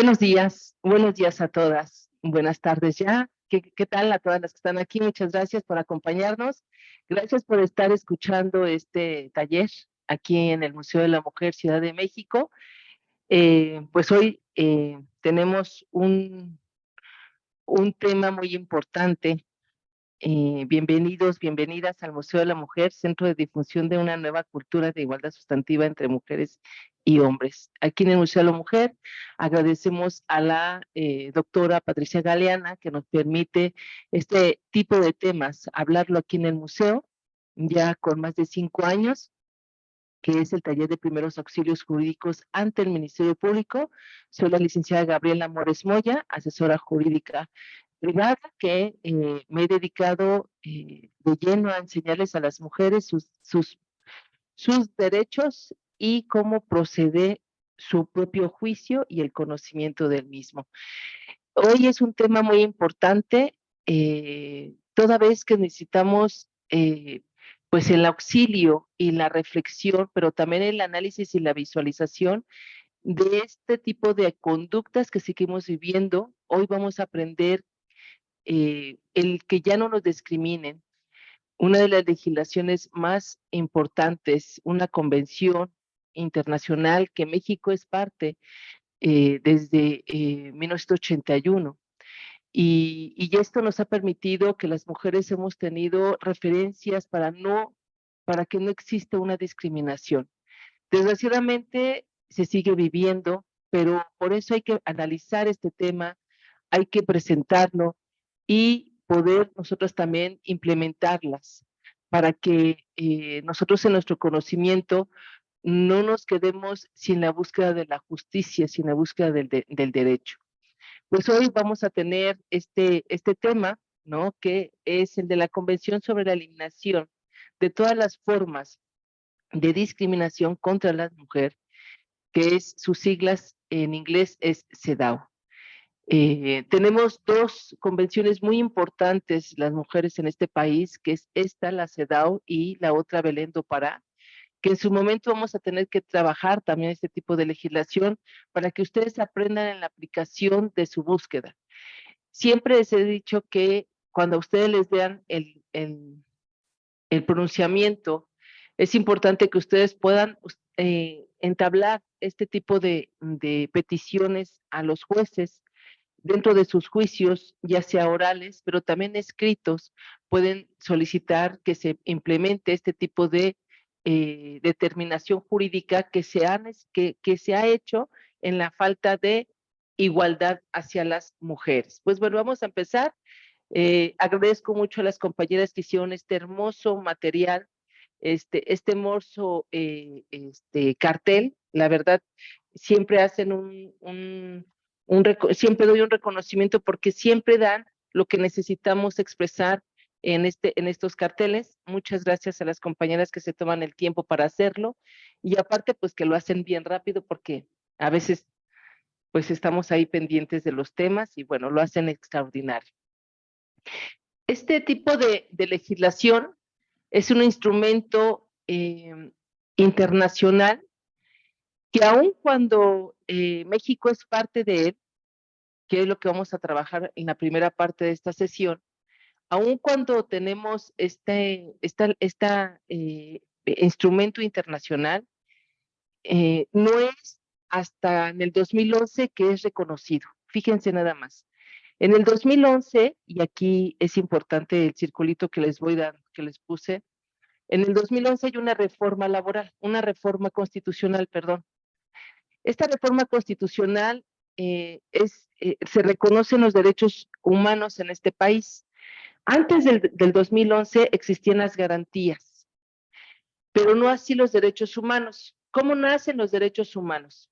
buenos días a todas, buenas tardes ya. ¿Qué tal a todas las que están aquí? Muchas gracias por acompañarnos. Gracias por estar escuchando este taller aquí en el Museo de la Mujer, Ciudad de México. Pues hoy tenemos un tema muy importante. Bienvenidos, bienvenidas al Museo de la Mujer, Centro de Difusión de una nueva cultura de igualdad sustantiva entre mujeres y hombres. Aquí en el Museo de la Mujer agradecemos a la doctora Patricia Galeana que nos permite este tipo de temas, hablarlo aquí en el museo, ya con más de 5 años, que es el taller de primeros auxilios jurídicos ante el Ministerio Público. Soy la licenciada Gabriela Mores Moya, asesora jurídica privada, que me he dedicado de lleno a enseñarles a las mujeres sus derechos y cómo procede su propio juicio y el conocimiento del mismo. Hoy es un tema muy importante, toda vez que necesitamos pues el auxilio y la reflexión, pero también el análisis y la visualización de este tipo de conductas que seguimos viviendo. Hoy vamos a aprender el que ya no nos discriminen. Una de las legislaciones más importantes, una convención internacional que México es parte desde 1981. Y esto nos ha permitido que las mujeres hemos tenido referencias para que no exista una discriminación. Desgraciadamente se sigue viviendo, pero por eso hay que analizar este tema, hay que presentarlo y poder nosotros también implementarlas para que nosotros en nuestro conocimiento no nos quedemos sin la búsqueda de la justicia, sin la búsqueda del derecho. Pues hoy vamos a tener este tema, ¿no? Que es el de la Convención sobre la Eliminación de todas las formas de discriminación contra la mujer, que es sus siglas en inglés es CEDAW. Tenemos dos convenciones muy importantes, las mujeres en este país, que es esta, la CEDAW, y la otra, Belén do Pará, que en su momento vamos a tener que trabajar también este tipo de legislación para que ustedes aprendan en la aplicación de su búsqueda. Siempre les he dicho que cuando ustedes les vean el pronunciamiento, es importante que ustedes puedan entablar este tipo de peticiones a los jueces dentro de sus juicios, ya sea orales, pero también escritos. Pueden solicitar que se implemente este tipo de determinación jurídica que se ha hecho en la falta de igualdad hacia las mujeres. Pues bueno, vamos a empezar. Agradezco mucho a las compañeras que hicieron este hermoso material, este hermoso cartel. La verdad, siempre hacen siempre doy un reconocimiento porque siempre dan lo que necesitamos expresar en estos carteles. Muchas gracias a las compañeras que se toman el tiempo para hacerlo y aparte pues que lo hacen bien rápido porque a veces pues estamos ahí pendientes de los temas y bueno, lo hacen extraordinario. Este tipo de legislación es un instrumento internacional que aun cuando México es parte de él, que es lo que vamos a trabajar en la primera parte de esta sesión, aun cuando tenemos instrumento internacional, no es hasta en el 2011 que es reconocido. Fíjense nada más. En el 2011, y aquí es importante el circulito que les voy a dar, que les puse, en el 2011 hay una reforma laboral, una reforma constitucional, perdón. Esta reforma constitucional se reconocen los derechos humanos en este país. Antes del 2011 existían las garantías, pero no así los derechos humanos. ¿Cómo nacen los derechos humanos?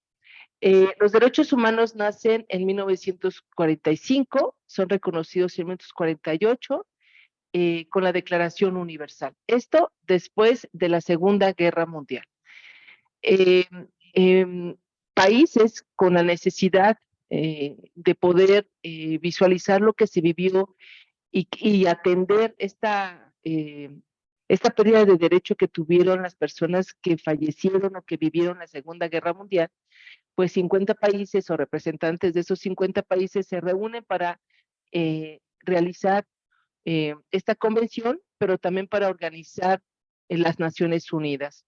Los derechos humanos nacen en 1945, son reconocidos en 1948 con la Declaración Universal. Esto después de la Segunda Guerra Mundial. Eh, eh, Países con la necesidad de poder visualizar lo que se vivió y atender esta pérdida de derecho que tuvieron las personas que fallecieron o que vivieron la Segunda Guerra Mundial, pues 50 países o representantes de esos 50 países se reúnen para realizar esta convención, pero también para organizar las Naciones Unidas.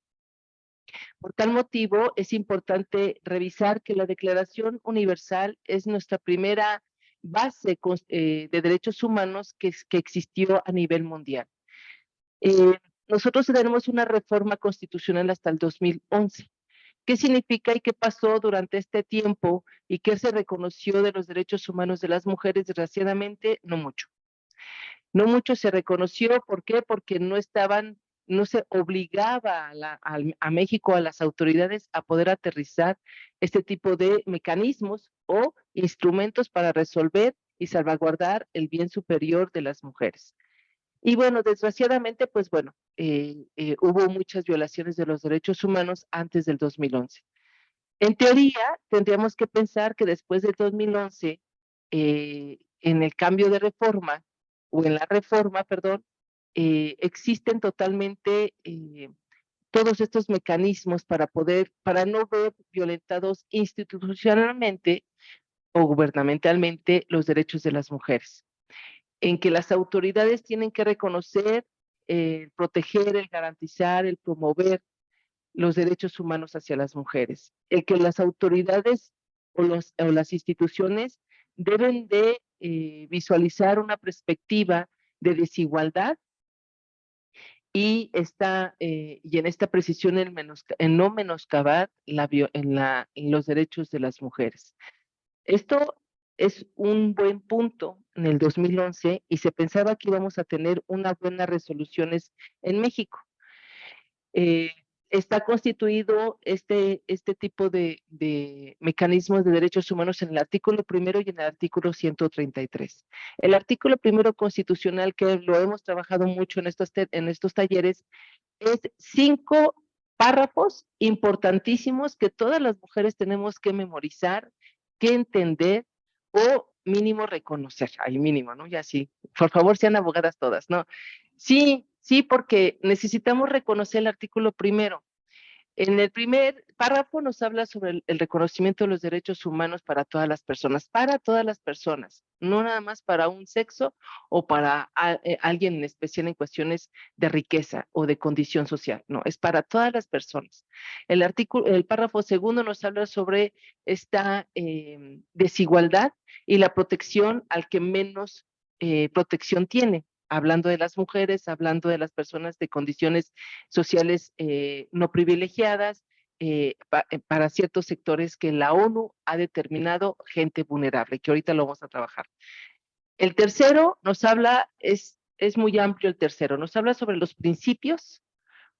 Por tal motivo, es importante revisar que la Declaración Universal es nuestra primera base de derechos humanos que existió a nivel mundial. Nosotros tenemos una reforma constitucional hasta el 2011. ¿Qué significa y qué pasó durante este tiempo y qué se reconoció de los derechos humanos de las mujeres? Desgraciadamente, no mucho. No mucho se reconoció. ¿Por qué? Porque no se obligaba a México, a las autoridades, a poder aterrizar este tipo de mecanismos o instrumentos para resolver y salvaguardar el bien superior de las mujeres. Y bueno, desgraciadamente, pues bueno, hubo muchas violaciones de los derechos humanos antes del 2011. En teoría, tendríamos que pensar que después del 2011, en el cambio de reforma, o en la reforma, perdón, existen totalmente todos estos mecanismos para no ver violentados institucionalmente o gubernamentalmente los derechos de las mujeres, en que las autoridades tienen que reconocer, proteger, el garantizar, el promover los derechos humanos hacia las mujeres, el que las autoridades o las instituciones deben de visualizar una perspectiva de desigualdad y en esta precisión en no menoscabar en los derechos de las mujeres. Esto es un buen punto en el 2011 y se pensaba que íbamos a tener unas buenas resoluciones en México. Está constituido este tipo de mecanismos de derechos humanos en el artículo primero y en el artículo 133. El artículo primero constitucional, que lo hemos trabajado mucho en estos talleres, es 5 párrafos importantísimos que todas las mujeres tenemos que memorizar, que entender o mínimo reconocer. Ahí mínimo, ¿no? Ya sí. Por favor, sean abogadas todas, ¿no? Sí, sí, porque necesitamos reconocer el artículo primero. En el primer párrafo nos habla sobre el reconocimiento de los derechos humanos para todas las personas, no nada más para un sexo o para alguien en especial en cuestiones de riqueza o de condición social, no, es para todas las personas. El párrafo segundo nos habla sobre esta desigualdad y la protección al que menos protección tiene, hablando de las mujeres, hablando de las personas de condiciones sociales no privilegiadas, para ciertos sectores que la ONU ha determinado gente vulnerable, que ahorita lo vamos a trabajar. El tercero nos habla, es muy amplio el tercero, nos habla sobre los principios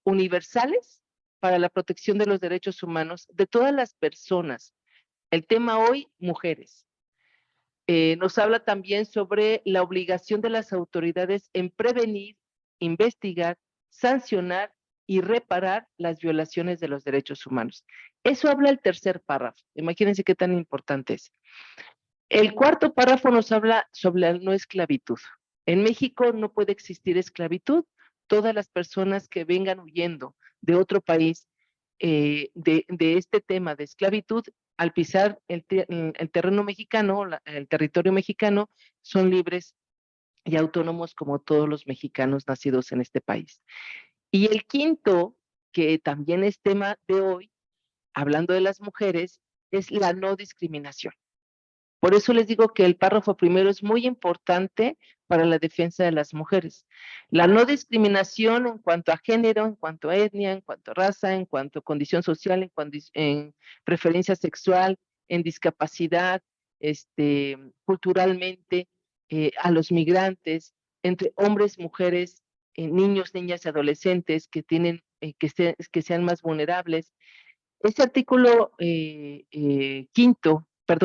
universales para la protección de los derechos humanos de todas las personas. El tema hoy, mujeres. Nos habla también sobre la obligación de las autoridades en prevenir, investigar, sancionar y reparar las violaciones de los derechos humanos. Eso habla el tercer párrafo. Imagínense qué tan importante es. El cuarto párrafo nos habla sobre la no esclavitud. En México no puede existir esclavitud. Todas las personas que vengan huyendo de otro país de este tema de esclavitud, al pisar el terreno mexicano, el territorio mexicano, son libres y autónomos como todos los mexicanos nacidos en este país. Y el quinto, que también es tema de hoy, hablando de las mujeres, es la no discriminación. Por eso les digo que el párrafo primero es muy importante para la defensa de las mujeres. La no discriminación en cuanto a género, en cuanto a etnia, en cuanto a raza, en cuanto a condición social, en preferencia sexual, en discapacidad, culturalmente, a los migrantes, entre hombres, mujeres, niños, niñas y adolescentes que sean más vulnerables. Ese artículo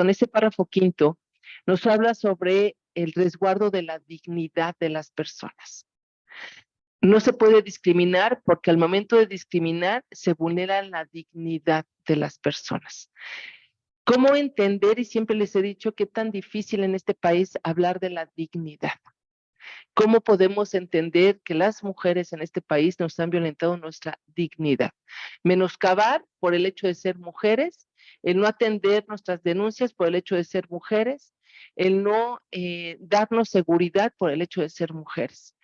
ese párrafo quinto, nos habla sobre el resguardo de la dignidad de las personas. No se puede discriminar porque al momento de discriminar se vulnera la dignidad de las personas. ¿Cómo entender? Y siempre les he dicho qué tan difícil en este país hablar de la dignidad. ¿Cómo podemos entender que las mujeres en este país nos han violentado nuestra dignidad? Menoscabar por el hecho de ser mujeres, el no atender nuestras denuncias por el hecho de ser mujeres, el no darnos seguridad por el hecho de ser mujeres.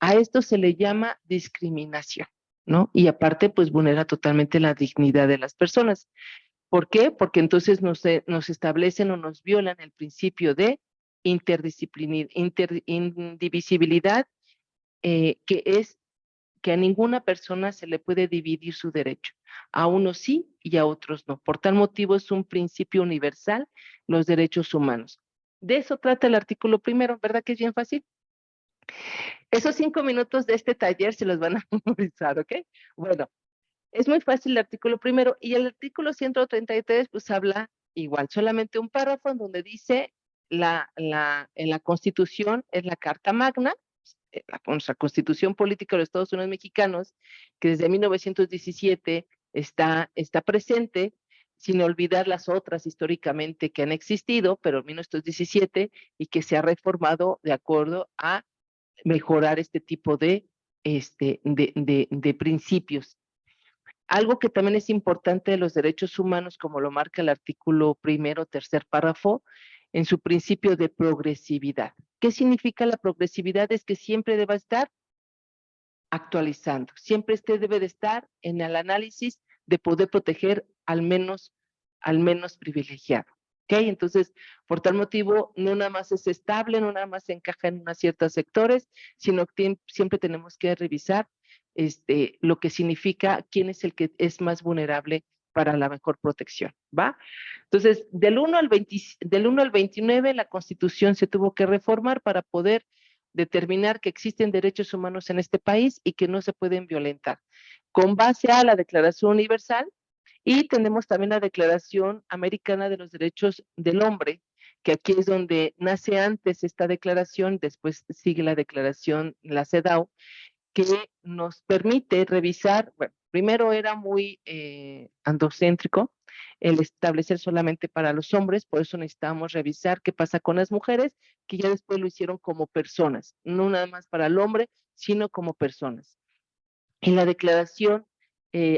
A esto se le llama discriminación, ¿no? Y aparte, pues vulnera totalmente la dignidad de las personas. ¿Por qué? Porque entonces nos establecen o nos violan el principio de indivisibilidad, que es que a ninguna persona se le puede dividir su derecho. A unos sí y a otros no. Por tal motivo es un principio universal los derechos humanos. De eso trata el artículo primero, ¿verdad que es bien fácil? Esos 5 minutos de este taller se los van a memorizar, ¿ok? Bueno, es muy fácil el artículo primero y el artículo 133 pues habla igual, solamente un párrafo en donde dice en la Constitución es la Carta Magna, nuestra Constitución Política de los Estados Unidos Mexicanos, que desde 1917 está presente, sin olvidar las otras históricamente que han existido, pero en 1917 y que se ha reformado de acuerdo a mejorar este tipo de principios. Algo que también es importante de los derechos humanos, como lo marca el artículo primero, tercer párrafo, en su principio de progresividad. ¿Qué significa la progresividad? Es que siempre deba estar actualizando, siempre debe de estar en el análisis de poder proteger al menos privilegiado. ¿Ok? Entonces, por tal motivo, no nada más es estable, no nada más se encaja en unos ciertos sectores, sino que siempre tenemos que revisar lo que significa quién es el que es más vulnerable para la mejor protección, ¿va? Entonces, del 1 al 29, la Constitución se tuvo que reformar para poder determinar que existen derechos humanos en este país y que no se pueden violentar, con base a la Declaración Universal y tenemos también la Declaración Americana de los Derechos del Hombre, que aquí es donde nace antes esta declaración, después sigue la declaración, la CEDAW, que nos permite revisar, bueno, primero era muy androcéntrico el establecer solamente para los hombres, por eso necesitamos revisar qué pasa con las mujeres, que ya después lo hicieron como personas, no nada más para el hombre, sino como personas. En la Declaración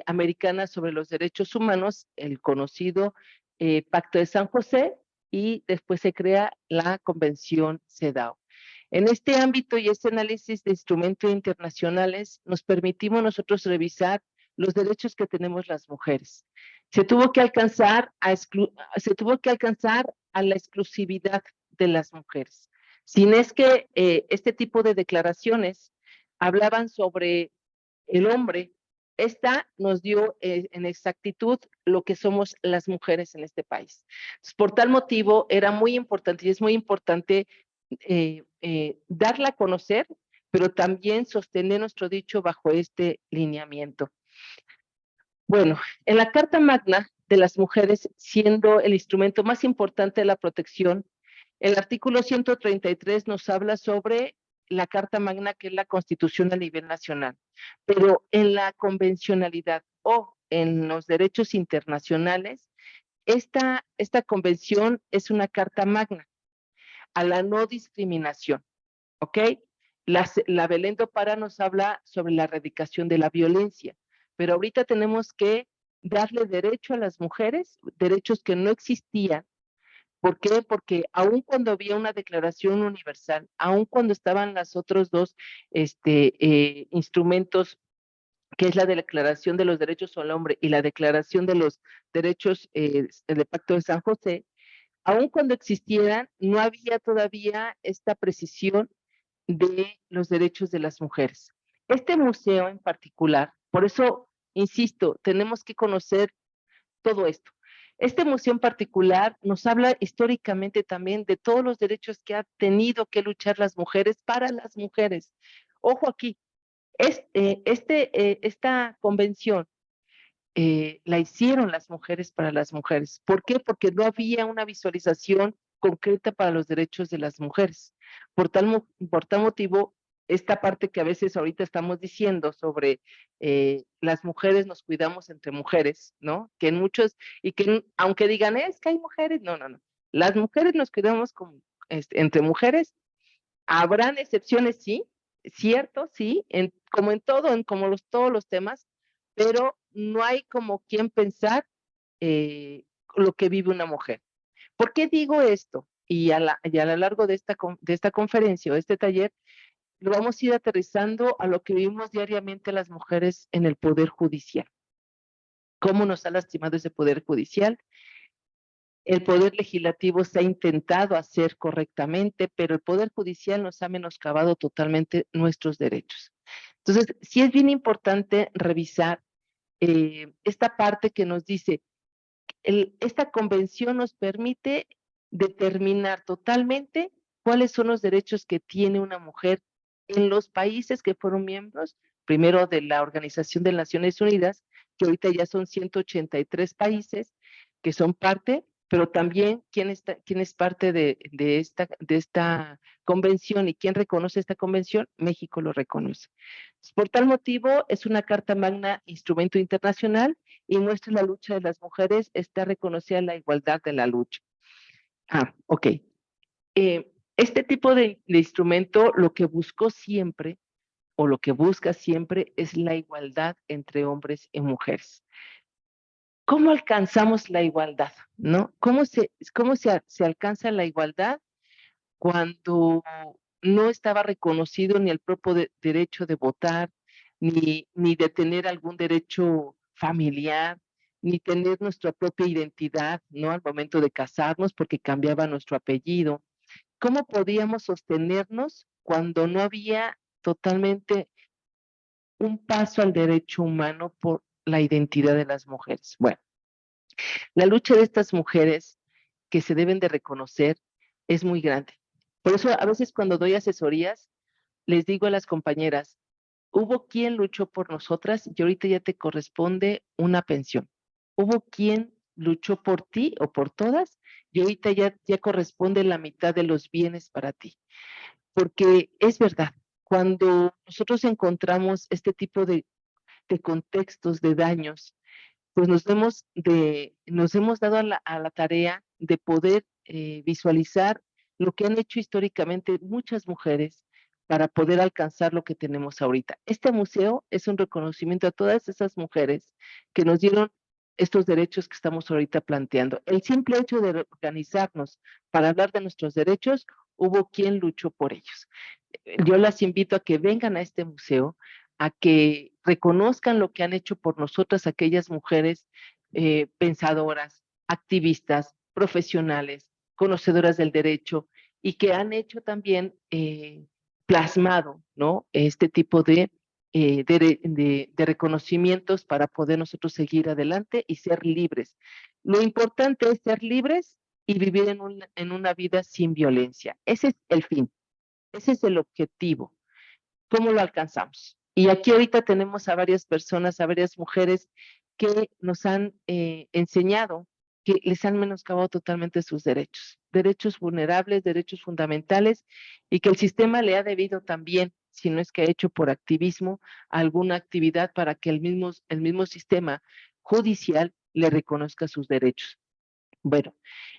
Americana sobre los Derechos Humanos, el conocido Pacto de San José, y después se crea la Convención CEDAW. En este ámbito y este análisis de instrumentos internacionales, nos permitimos nosotros revisar los derechos que tenemos las mujeres. Se tuvo que alcanzar a la exclusividad de las mujeres. Sin es que este tipo de declaraciones hablaban sobre el hombre, esta nos dio en exactitud lo que somos las mujeres en este país. Entonces, por tal motivo, era muy importante y es muy importante darla a conocer, pero también sostener nuestro dicho bajo este lineamiento. Bueno, en la Carta Magna de las Mujeres, siendo el instrumento más importante de la protección, el artículo 133 nos habla sobre la Carta Magna, que es la Constitución a nivel nacional, pero en la convencionalidad o en los derechos internacionales, esta convención es una Carta Magna a la no discriminación, ¿ok? La Belén do Pará nos habla sobre la erradicación de la violencia, pero ahorita tenemos que darle derecho a las mujeres, derechos que no existían. ¿Por qué? Porque aun cuando había una declaración universal, aun cuando estaban los otros dos instrumentos, que es la Declaración de los Derechos del Hombre y la Declaración de los Derechos del Pacto de San José, aun cuando existieran, no había todavía esta precisión de los derechos de las mujeres. Este museo en particular, por eso, insisto, tenemos que conocer todo esto. Este museo en particular nos habla históricamente también de todos los derechos que han tenido que luchar las mujeres para las mujeres. Ojo aquí, esta convención la hicieron las mujeres para las mujeres. ¿Por qué? Porque no había una visualización concreta para los derechos de las mujeres. Por tal motivo, esta parte que a veces ahorita estamos diciendo sobre las mujeres nos cuidamos entre mujeres, ¿no? Que en muchos, y que aunque digan, es que hay mujeres, no, no, no. Las mujeres nos cuidamos entre mujeres Habrán excepciones, sí, cierto, sí, como en todo, todos los temas, pero no hay como quien pensar lo que vive una mujer. ¿Por qué digo esto? Y a lo largo de de esta conferencia o este taller, lo vamos a ir aterrizando a lo que vivimos diariamente las mujeres en el Poder Judicial. ¿Cómo nos ha lastimado ese Poder Judicial? El Poder Legislativo se ha intentado hacer correctamente, pero el Poder Judicial nos ha menoscabado totalmente nuestros derechos. Entonces, sí es bien importante revisar esta parte que nos dice, esta convención nos permite determinar totalmente cuáles son los derechos que tiene una mujer en los países que fueron miembros, primero de la Organización de Naciones Unidas, que ahorita ya son 183 países que son parte, pero también quién es parte de esta convención y quién reconoce esta convención, México lo reconoce. Por tal motivo, es una Carta Magna, instrumento internacional, y muestra la lucha de las mujeres, está reconocida la igualdad de la lucha. Ok. Este tipo de instrumento lo que buscó siempre, o lo que busca siempre, es la igualdad entre hombres y mujeres. ¿Cómo alcanzamos la igualdad? ¿No? ¿Cómo se alcanza la igualdad cuando no estaba reconocido ni el propio derecho de votar, ni de tener algún derecho familiar, ni tener nuestra propia identidad, ¿no? Al momento de casarnos, porque cambiaba nuestro apellido. ¿Cómo podíamos sostenernos cuando no había totalmente un paso al derecho humano por la identidad de las mujeres? Bueno, la lucha de estas mujeres que se deben de reconocer es muy grande. Por eso a veces cuando doy asesorías, les digo a las compañeras, hubo quien luchó por nosotras y ahorita ya te corresponde una pensión. Hubo quien luchó por ti o por todas y ahorita ya corresponde la mitad de los bienes para ti. Porque es verdad, cuando nosotros encontramos este tipo de contextos, de daños, pues nos hemos dado a la tarea de poder visualizar lo que han hecho históricamente muchas mujeres para poder alcanzar lo que tenemos ahorita. Este museo es un reconocimiento a todas esas mujeres que nos dieron estos derechos que estamos ahorita planteando. El simple hecho de organizarnos para hablar de nuestros derechos, hubo quien luchó por ellos. Yo las invito a que vengan a este museo, a que reconozcan lo que han hecho por nosotras aquellas mujeres pensadoras, activistas, profesionales, conocedoras del derecho y que han hecho también plasmado, ¿no? Este tipo de reconocimientos para poder nosotros seguir adelante y ser libres. Lo importante es ser libres y vivir en una vida sin violencia. Ese es el fin. Ese es el objetivo. ¿Cómo lo alcanzamos? Y aquí ahorita tenemos a varias personas, a varias mujeres que nos han enseñado que les han menoscabado totalmente sus derechos vulnerables, derechos fundamentales, y que el sistema le ha debido también, si no es que ha hecho por activismo, alguna actividad para que el mismo sistema judicial le reconozca sus derechos. Bueno,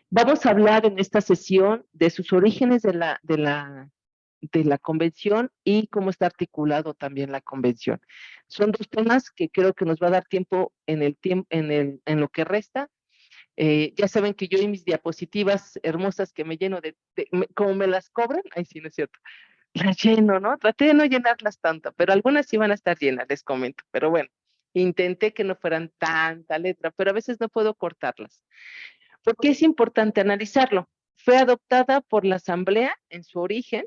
vamos a hablar en esta sesión de sus orígenes de la convención y cómo está articulado también la convención. Son dos temas que creo que nos va a dar tiempo en lo que resta. Ya saben que yo y mis diapositivas hermosas que me lleno como me las cobran, ay sí, no es cierto, las lleno, ¿no? Traté de no llenarlas tanto, pero algunas sí van a estar llenas, les comento. Pero bueno, intenté que no fueran tanta letra, pero a veces no puedo cortarlas. ¿Por qué es importante analizarlo? Fue adoptada por la Asamblea en su origen,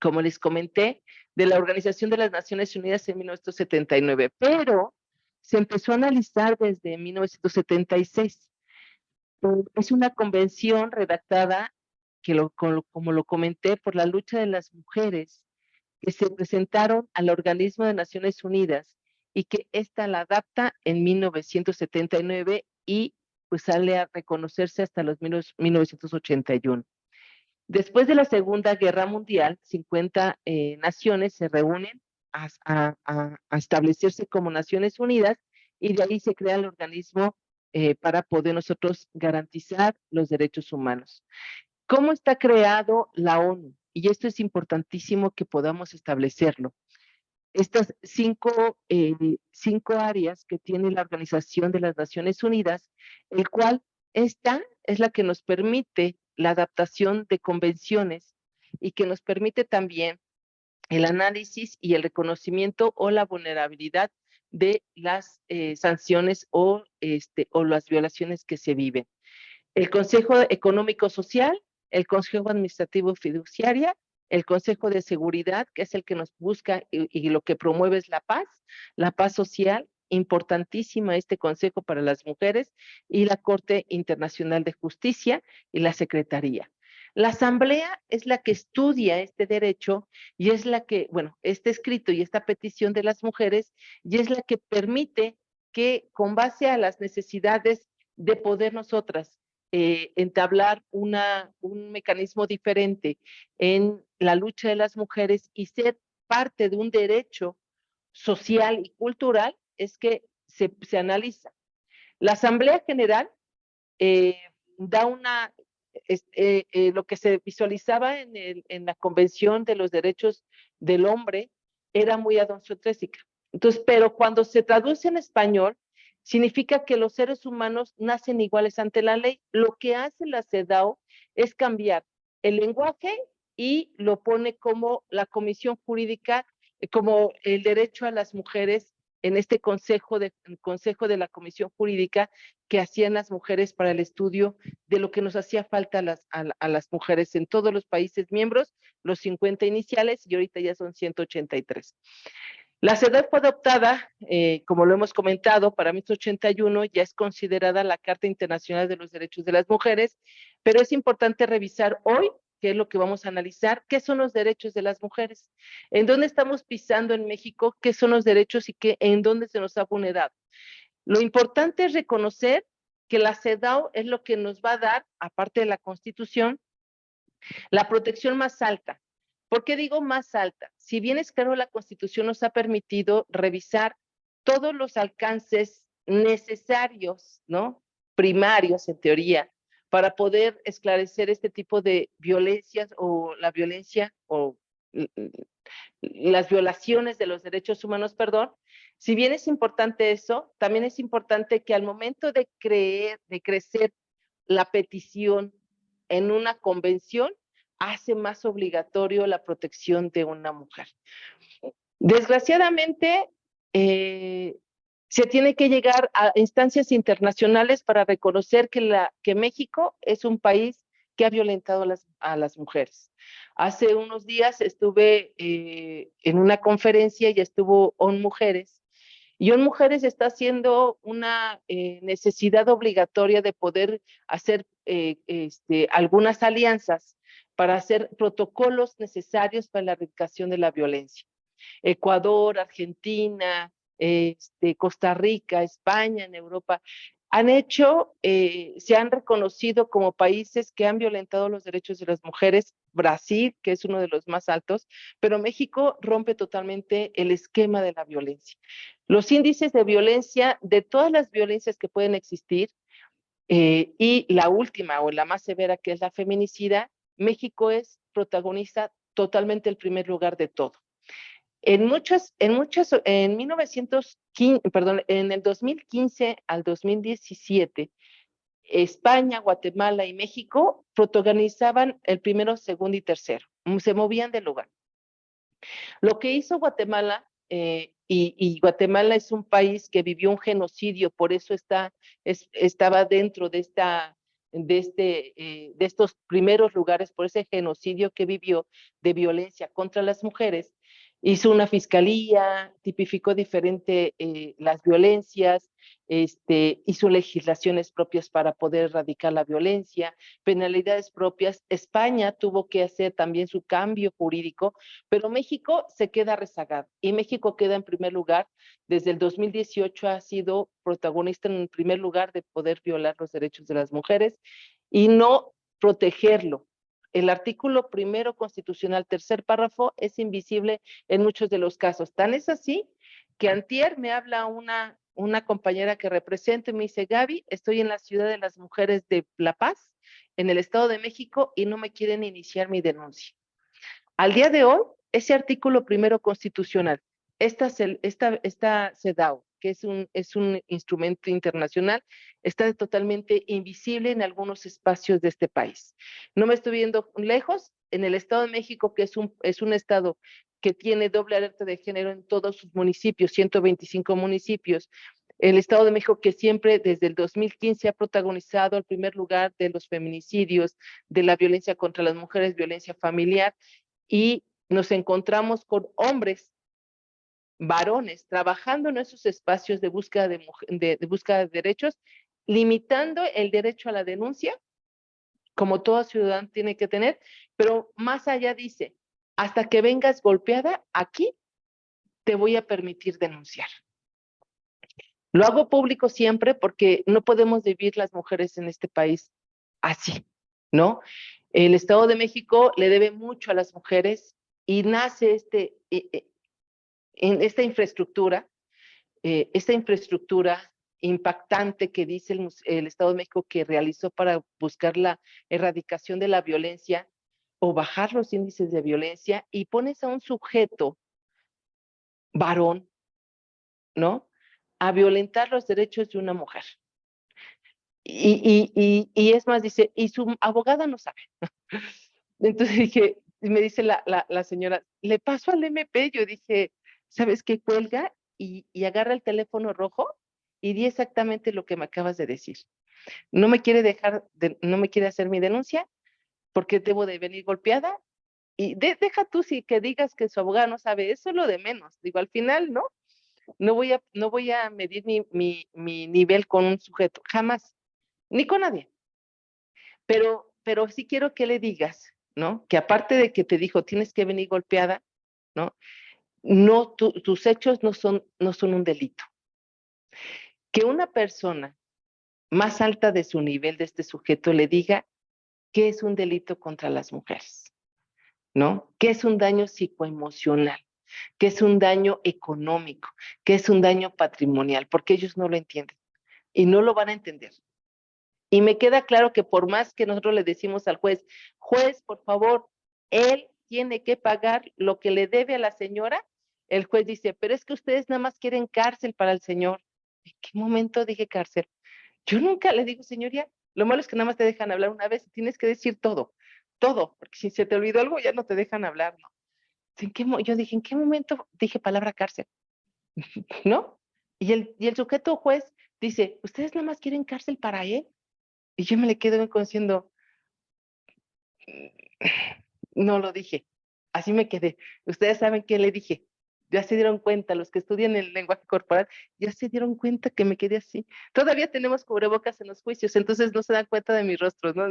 como les comenté, de la Organización de las Naciones Unidas en 1979, pero se empezó a analizar desde 1976. Es una convención redactada, como lo comenté, por la lucha de las mujeres que se presentaron al organismo de Naciones Unidas y que esta la adapta en 1979 y pues sale a reconocerse hasta los 1981. Después de la Segunda Guerra Mundial, 50 naciones se reúnen a establecerse como Naciones Unidas y de ahí se crea el organismo para poder nosotros garantizar los derechos humanos. ¿Cómo está creado la ONU? y esto es importantísimo que podamos establecerlo. Estas cinco áreas que tiene la Organización de las Naciones Unidas, el cual esta es la que nos permite la adaptación de convenciones y que nos permite también el análisis y el reconocimiento o la vulnerabilidad de las sanciones o las violaciones que se viven. El Consejo Económico Social, el Consejo Administrativo Fiduciaria, el Consejo de Seguridad, que es el que nos busca y lo que promueve es la paz social, importantísima este Consejo para las mujeres, y la Corte Internacional de Justicia y la Secretaría. La Asamblea es la que estudia este derecho y es la que, bueno, este escrito y esta petición de las mujeres, y es la que permite que con base a las necesidades de poder nosotras entablar un mecanismo diferente en la lucha de las mujeres y ser parte de un derecho social y cultural, es que se analiza. La Asamblea General eh, da lo que se visualizaba en la Convención de los Derechos del Hombre era muy adonceotrésica. Entonces, pero cuando se traduce en español, significa que los seres humanos nacen iguales ante la ley. Lo que hace la CEDAW es cambiar el lenguaje y lo pone como la Comisión Jurídica, como el derecho a las mujeres en este consejo de la Comisión Jurídica que hacían las mujeres para el estudio de lo que nos hacía falta a las mujeres en todos los países miembros, los 50 iniciales y ahorita ya son 183. La CEDAW fue adoptada, como lo hemos comentado, para 1981 ya es considerada la Carta Internacional de los Derechos de las Mujeres, pero es importante revisar hoy, qué es lo que vamos a analizar, qué son los derechos de las mujeres, en dónde estamos pisando en México, qué son los derechos y en dónde se nos ha vulnerado. Lo importante es reconocer que la CEDAW es lo que nos va a dar, aparte de la Constitución, la protección más alta. ¿Por qué digo más alta? Si bien es claro, la Constitución nos ha permitido revisar todos los alcances necesarios, ¿no? Primarios, en teoría, para poder esclarecer este tipo de violencias o la violencia o las violaciones de los derechos humanos, perdón. Si bien es importante eso, también es importante que al momento de crecer la petición en una convención, hace más obligatorio la protección de una mujer. Desgraciadamente, se tiene que llegar a instancias internacionales para reconocer que México es un país que ha violentado a las mujeres. Hace unos días estuve en una conferencia y estuvo ON Mujeres, y ON Mujeres está haciendo una necesidad obligatoria de poder hacer algunas alianzas para hacer protocolos necesarios para la erradicación de la violencia. Ecuador, Argentina, Costa Rica, España, en Europa, se han reconocido como países que han violentado los derechos de las mujeres, Brasil, que es uno de los más altos, pero México rompe totalmente el esquema de la violencia. Los índices de violencia, de todas las violencias que pueden existir, y la última o la más severa, que es la feminicida, México es protagonista totalmente el primer lugar de todo. En 1915, perdón, en el 2015 al 2017, España, Guatemala y México protagonizaban el primero, segundo y tercero. Se movían del lugar. Lo que hizo Guatemala, y Guatemala es un país que vivió un genocidio, por eso estaba dentro de estos primeros lugares, por ese genocidio que vivió de violencia contra las mujeres. Hizo una fiscalía, tipificó diferente las violencias, hizo legislaciones propias para poder erradicar la violencia, penalidades propias. España tuvo que hacer también su cambio jurídico, pero México se queda rezagado y México queda en primer lugar. Desde el 2018 ha sido protagonista en el primer lugar de poder violar los derechos de las mujeres y no protegerlo. El artículo primero constitucional, tercer párrafo, es invisible en muchos de los casos. Tan es así que antier me habla una compañera que represento y me dice: Gaby, estoy en la Ciudad de las Mujeres de La Paz, en el Estado de México, y no me quieren iniciar mi denuncia. Al día de hoy, ese artículo primero constitucional, esta CEDAW, que es un instrumento internacional, está totalmente invisible en algunos espacios de este país. No me estoy viendo lejos, en el Estado de México, que es un estado que tiene doble alerta de género en todos sus municipios, 125 municipios. El Estado de México que siempre desde el 2015 ha protagonizado el primer lugar de los feminicidios, de la violencia contra las mujeres, violencia familiar, y nos encontramos con hombres, varones, trabajando en esos espacios de búsqueda de búsqueda de derechos, limitando el derecho a la denuncia, como todo ciudadano tiene que tener, pero más allá dice, hasta que vengas golpeada, aquí te voy a permitir denunciar. Lo hago público siempre porque no podemos vivir las mujeres en este país así, ¿no? El Estado de México le debe mucho a las mujeres y nace en esta infraestructura impactante que dice el Estado de México que realizó para buscar la erradicación de la violencia o bajar los índices de violencia, y pones a un sujeto varón, ¿no? A violentar los derechos de una mujer. Y es más, dice, y su abogada no sabe. Entonces dije, y me dice la señora, le paso al MP. Yo dije, ¿sabes qué? Cuelga y agarra el teléfono rojo y di exactamente lo que me acabas de decir. No me quiere no me quiere hacer mi denuncia porque debo de venir golpeada. Y deja tú si que digas que su abogada no sabe, eso es lo de menos. Digo, al final, ¿no? No voy a medir mi nivel con un sujeto, jamás, ni con nadie. Pero sí quiero que le digas, ¿no? Que aparte de que te dijo, tienes que venir golpeada, ¿no? No, tus hechos no son un delito. Que una persona más alta de su nivel de este sujeto le diga que es un delito contra las mujeres, ¿no? Que es un daño psicoemocional, que es un daño económico, que es un daño patrimonial, porque ellos no lo entienden y no lo van a entender. Y me queda claro que por más que nosotros le decimos al juez, juez, por favor, él tiene que pagar lo que le debe a la señora, el juez dice, pero es que ustedes nada más quieren cárcel para el señor. ¿En qué momento dije cárcel? Yo nunca le digo, señoría, lo malo es que nada más te dejan hablar una vez y tienes que decir todo, todo, porque si se te olvidó algo ya no te dejan hablar, ¿no? Yo dije, ¿en qué momento dije palabra cárcel? ¿No? Y el sujeto juez dice, ¿ustedes nada más quieren cárcel para él? Y yo me le quedo diciendo, no lo dije, así me quedé. Ustedes saben qué le dije. Ya se dieron cuenta, los que estudian el lenguaje corporal, ya se dieron cuenta que me quedé así. Todavía tenemos cubrebocas en los juicios, entonces no se dan cuenta de mis rostros, ¿no?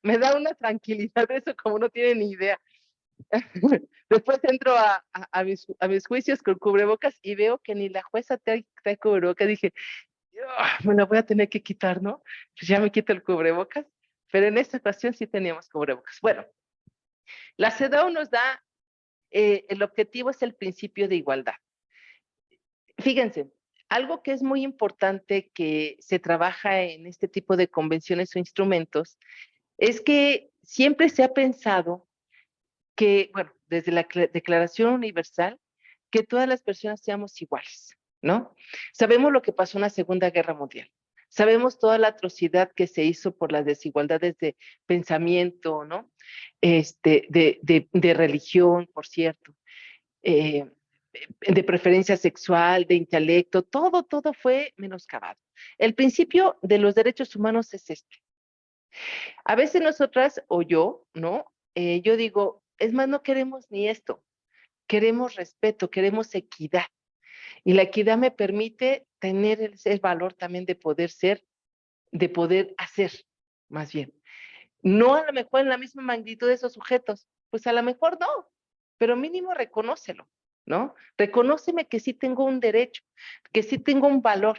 Me da una tranquilidad eso, como no tienen ni idea. Después entro a mis juicios con cubrebocas y veo que ni la jueza trae cubrebocas. Dije, me lo voy a tener que quitar, ¿no? Pues ya me quito el cubrebocas, pero en esta ocasión sí teníamos cubrebocas. Bueno, la CEDAW nos da, el objetivo es el principio de igualdad. Fíjense, algo que es muy importante que se trabaja en este tipo de convenciones o instrumentos es que siempre se ha pensado que, bueno, desde la Declaración Universal, que todas las personas seamos iguales, ¿no? Sabemos lo que pasó en la Segunda Guerra Mundial. Sabemos toda la atrocidad que se hizo por las desigualdades de pensamiento, ¿no? De religión, por cierto, eh, de preferencia sexual, de intelecto, todo fue menoscabado. El principio de los derechos humanos es este. A veces nosotras o yo, ¿no? Yo digo, es más, no queremos ni esto, queremos respeto, queremos equidad. Y la equidad me permite tener el valor también de poder ser, de poder hacer, más bien. No a lo mejor en la misma magnitud de esos sujetos, pues a lo mejor no, pero mínimo reconócelo, ¿no? Reconóceme que sí tengo un derecho, que sí tengo un valor.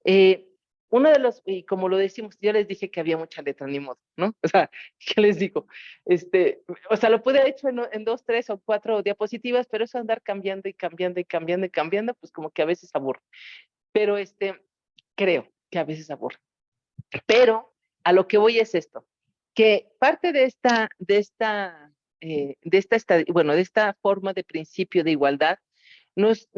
Eh, Uno de los, y como lo decimos, yo les dije que había mucha letra, ni modo, ¿no? O sea, ¿qué les digo? O sea, lo pude haber hecho en 2, 3 o 4 diapositivas, pero eso andar cambiando y cambiando y cambiando y cambiando, pues como que a veces aburre. Pero creo que a veces aburre. Pero a lo que voy es esto, que parte de esta de esta forma de principio de igualdad, nos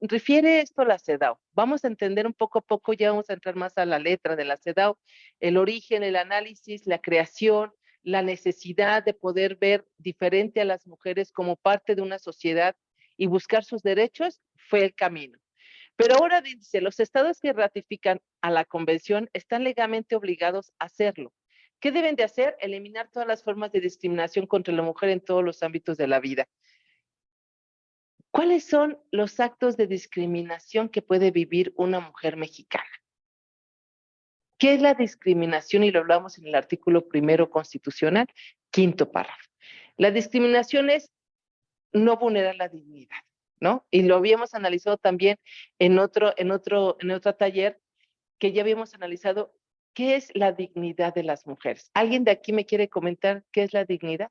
refiere esto a la CEDAW. Vamos a entender un poco a poco, ya vamos a entrar más a la letra de la CEDAW, el origen, el análisis, la creación, la necesidad de poder ver diferente a las mujeres como parte de una sociedad y buscar sus derechos fue el camino. Pero ahora dice, los estados que ratifican a la convención están legalmente obligados a hacerlo. ¿Qué deben de hacer? Eliminar todas las formas de discriminación contra la mujer en todos los ámbitos de la vida. ¿Cuáles son los actos de discriminación que puede vivir una mujer mexicana? ¿Qué es la discriminación? Y lo hablamos en el artículo 1 constitucional, 5º párrafo. La discriminación es no vulnerar la dignidad, ¿no? Y lo habíamos analizado también en otro taller, que ya habíamos analizado qué es la dignidad de las mujeres. ¿Alguien de aquí me quiere comentar qué es la dignidad?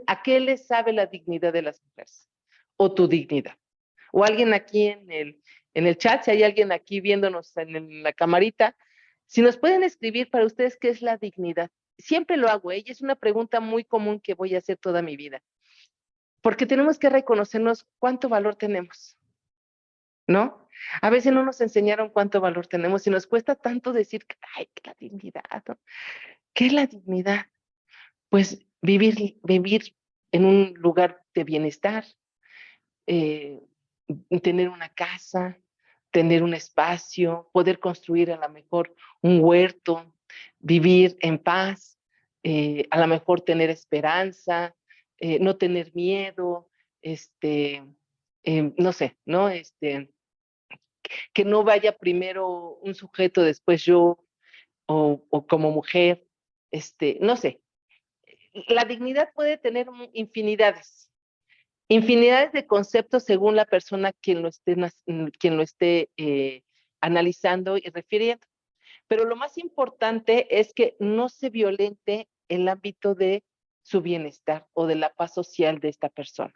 ¿A qué le sabe la dignidad de las mujeres? O tu dignidad. O alguien aquí en el chat, si hay alguien aquí viéndonos en la camarita, si nos pueden escribir para ustedes qué es la dignidad. Siempre lo hago, y es una pregunta muy común que voy a hacer toda mi vida. Porque tenemos que reconocernos cuánto valor tenemos, ¿no? A veces no nos enseñaron cuánto valor tenemos y nos cuesta tanto decir, ay, que la dignidad, ¿no? ¿Qué es la dignidad? Pues vivir en un lugar de bienestar, eh, tener una casa, tener un espacio, poder construir a lo mejor un huerto, vivir en paz, a lo mejor tener esperanza, no tener miedo, no sé, ¿no? Que no vaya primero un sujeto, después yo, o como mujer, no sé. La dignidad puede tener infinidades de conceptos según la persona quien lo esté analizando y refiriendo. Pero lo más importante es que no se violente el ámbito de su bienestar o de la paz social de esta persona.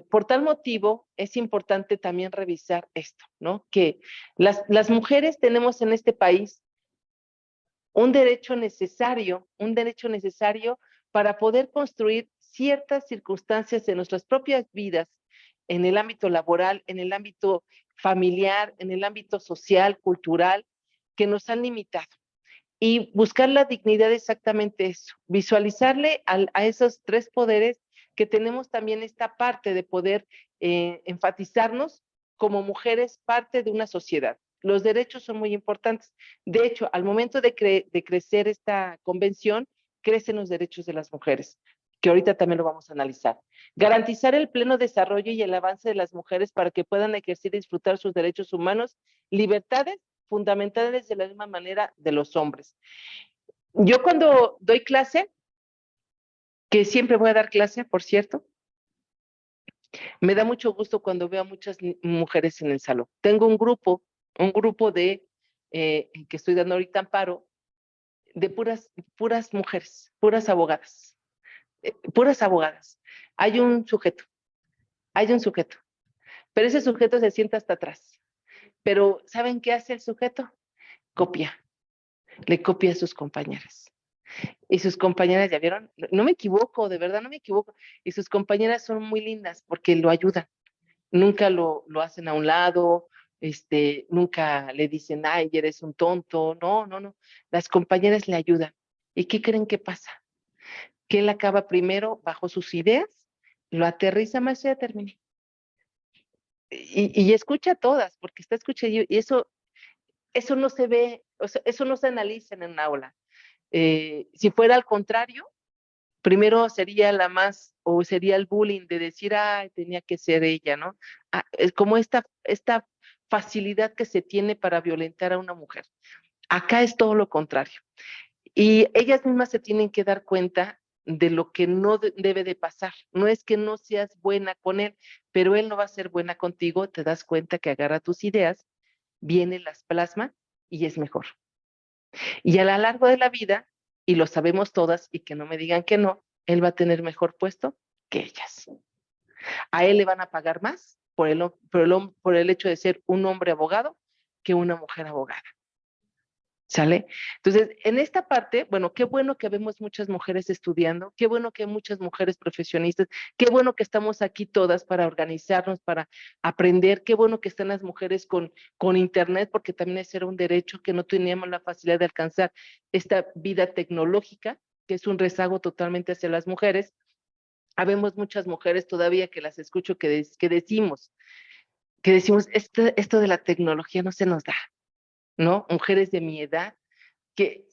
Por tal motivo, es importante también revisar esto, ¿no? Que las mujeres tenemos en este país un derecho necesario para poder construir ciertas circunstancias de nuestras propias vidas en el ámbito laboral, en el ámbito familiar, en el ámbito social, cultural, que nos han limitado. Y buscar la dignidad exactamente eso, visualizarle a esos tres poderes que tenemos también esta parte de poder enfatizarnos como mujeres parte de una sociedad. Los derechos son muy importantes. De hecho, al momento de crecer esta convención, crecen los derechos de las mujeres, que ahorita también lo vamos a analizar. Garantizar el pleno desarrollo y el avance de las mujeres para que puedan ejercer y disfrutar sus derechos humanos, libertades fundamentales de la misma manera de los hombres. Yo cuando doy clase, que siempre voy a dar clase, por cierto, me da mucho gusto cuando veo a muchas mujeres en el salón. Tengo un grupo de, que estoy dando ahorita amparo, de puras mujeres, puras abogadas. Hay un sujeto, pero ese sujeto se sienta hasta atrás. Pero ¿saben qué hace el sujeto? Le copia a sus compañeras. Y sus compañeras, ¿ya vieron? No me equivoco, de verdad no me equivoco. Y sus compañeras son muy lindas porque lo ayudan. Nunca lo hacen a un lado, nunca le dicen, ay, eres un tonto. No, no, no. Las compañeras le ayudan. ¿Y qué creen que pasa? Que él acaba primero bajo sus ideas, lo aterriza más y ya terminé. Y escucha a todas, porque está escuchando, y eso no se ve, o sea, eso no se analiza en un aula. Si fuera al contrario, primero sería o sería el bullying de decir, ay, tenía que ser ella, ¿no? Es como esta facilidad que se tiene para violentar a una mujer. Acá es todo lo contrario. Y ellas mismas se tienen que dar cuenta de lo que no debe de pasar. No es que no seas buena con él, pero él no va a ser buena contigo, te das cuenta que agarra tus ideas, viene, las plasma y es mejor. Y a lo largo de la vida, y lo sabemos todas, y que no me digan que no, él va a tener mejor puesto que ellas. A él le van a pagar más por el hecho de ser un hombre abogado que una mujer abogada. ¿Sale? Entonces, en esta parte, bueno, qué bueno que vemos muchas mujeres estudiando, qué bueno que hay muchas mujeres profesionistas, qué bueno que estamos aquí todas para organizarnos, para aprender, qué bueno que están las mujeres con internet, porque también ese era un derecho que no teníamos la facilidad de alcanzar esta vida tecnológica, que es un rezago totalmente hacia las mujeres. Habemos muchas mujeres todavía que las escucho que decimos, esto de la tecnología no se nos da, ¿no? Mujeres de mi edad que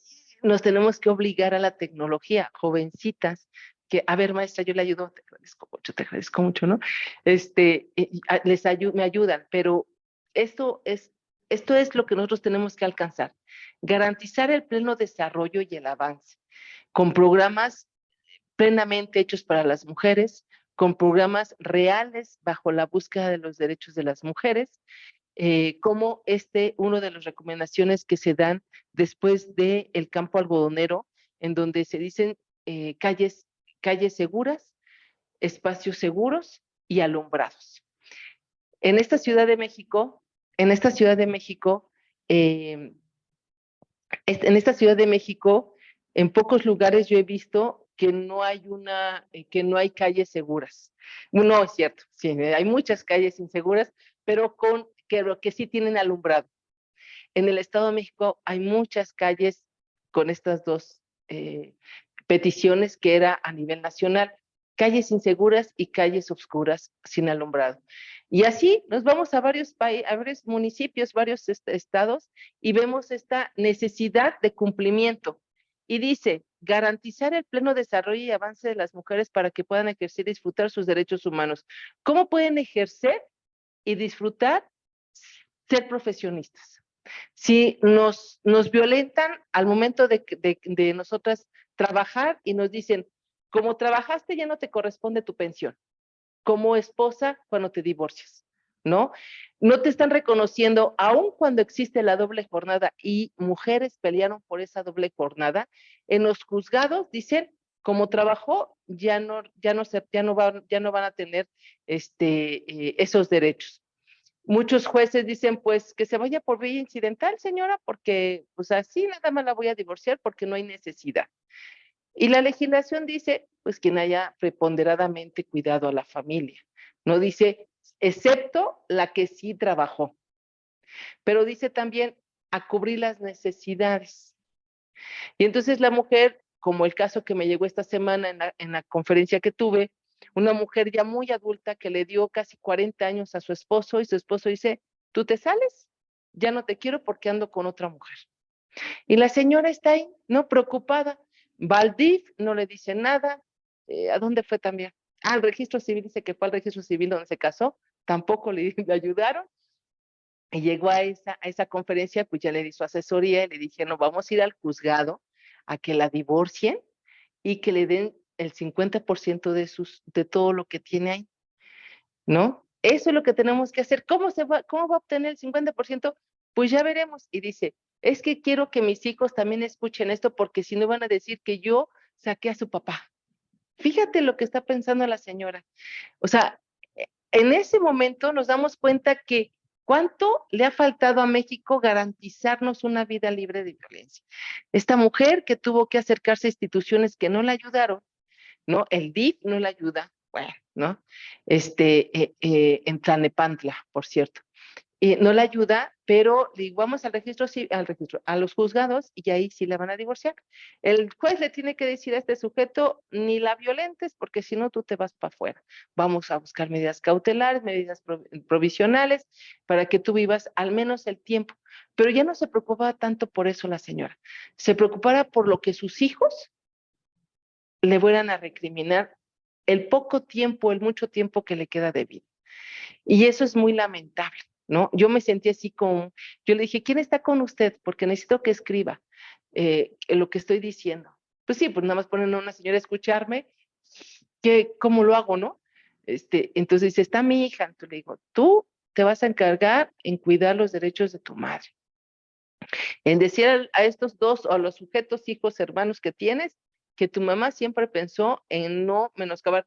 nos tenemos que obligar a la tecnología, jovencitas, que, a ver, maestra, yo le ayudo, te agradezco mucho, ¿no? Me ayudan, pero esto es, esto es lo que nosotros tenemos que alcanzar, garantizar el pleno desarrollo y el avance, con programas plenamente hechos para las mujeres, con programas reales bajo la búsqueda de los derechos de las mujeres, como una de las recomendaciones que se dan después del campo algodonero, en donde se dicen calles seguras, espacios seguros y alumbrados. En esta Ciudad de México, en esta Ciudad de México, eh, en esta Ciudad de México, en pocos lugares yo he visto que no hay calles seguras. No es cierto, sí, hay muchas calles inseguras, pero que sí tienen alumbrado. En el Estado de México hay muchas calles con estas dos peticiones que era a nivel nacional, calles inseguras y calles oscuras sin alumbrado. Y así nos vamos a varios municipios, varios estados y vemos esta necesidad de cumplimiento. Y dice, garantizar el pleno desarrollo y avance de las mujeres para que puedan ejercer y disfrutar sus derechos humanos. ¿Cómo pueden ejercer y disfrutar ser profesionistas? Si nos violentan al momento de nosotras trabajar y nos dicen, como trabajaste ya no te corresponde tu pensión, como esposa cuando te divorcias, ¿no? No te están reconociendo, aun cuando existe la doble jornada y mujeres pelearon por esa doble jornada, en los juzgados dicen, como trabajó, ya no van a tener esos derechos. Muchos jueces dicen, pues, que se vaya por vía incidental, señora, porque, pues, así nada más la voy a divorciar porque no hay necesidad. Y la legislación dice, pues, quien haya preponderadamente cuidado a la familia. No dice, excepto la que sí trabajó. Pero dice también a cubrir las necesidades. Y entonces la mujer, como el caso que me llegó esta semana en la conferencia que tuve, una mujer ya muy adulta que le dio casi 40 años a su esposo y su esposo dice, ¿tú te sales? Ya no te quiero porque ando con otra mujer. Y la señora está ahí, ¿no? Preocupada. Va al DIF, no le dice nada. ¿A dónde fue también? Al registro civil, dice que fue al registro civil donde se casó, tampoco le ayudaron. Y llegó a esa conferencia, pues ya le di su asesoría y le dije, no, vamos a ir al juzgado a que la divorcien y que le den el 50% de todo lo que tiene ahí, ¿no? Eso es lo que tenemos que hacer. ¿Cómo va a obtener el 50%? Pues ya veremos. Y dice, es que quiero que mis hijos también escuchen esto porque si no van a decir que yo saqué a su papá. Fíjate lo que está pensando la señora. O sea, en ese momento nos damos cuenta que cuánto le ha faltado a México garantizarnos una vida libre de violencia. Esta mujer que tuvo que acercarse a instituciones que no la ayudaron, ¿no? El DIF no la ayuda, bueno, ¿no? En Tlanepantla, por cierto. No la ayuda, pero le digo, vamos a los juzgados y ahí sí la van a divorciar. El juez le tiene que decir a este sujeto, ni la violentes, porque si no tú te vas para afuera. Vamos a buscar medidas cautelares, medidas provisionales, para que tú vivas al menos el tiempo. Pero ya no se preocupaba tanto por eso la señora. Se preocupaba por lo que sus hijos le fueran a recriminar el poco tiempo, el mucho tiempo que le queda de vida. Y eso es muy lamentable, ¿no? Yo me sentí así yo le dije, ¿quién está con usted? Porque necesito que escriba lo que estoy diciendo. Pues sí, pues nada más ponen a una señora a escucharme, ¿cómo lo hago, no? Entonces dice, está mi hija. Entonces le digo, tú te vas a encargar en cuidar los derechos de tu madre, en decir a estos dos o a los sujetos, hijos, hermanos que tienes, que tu mamá siempre pensó en no menoscabar.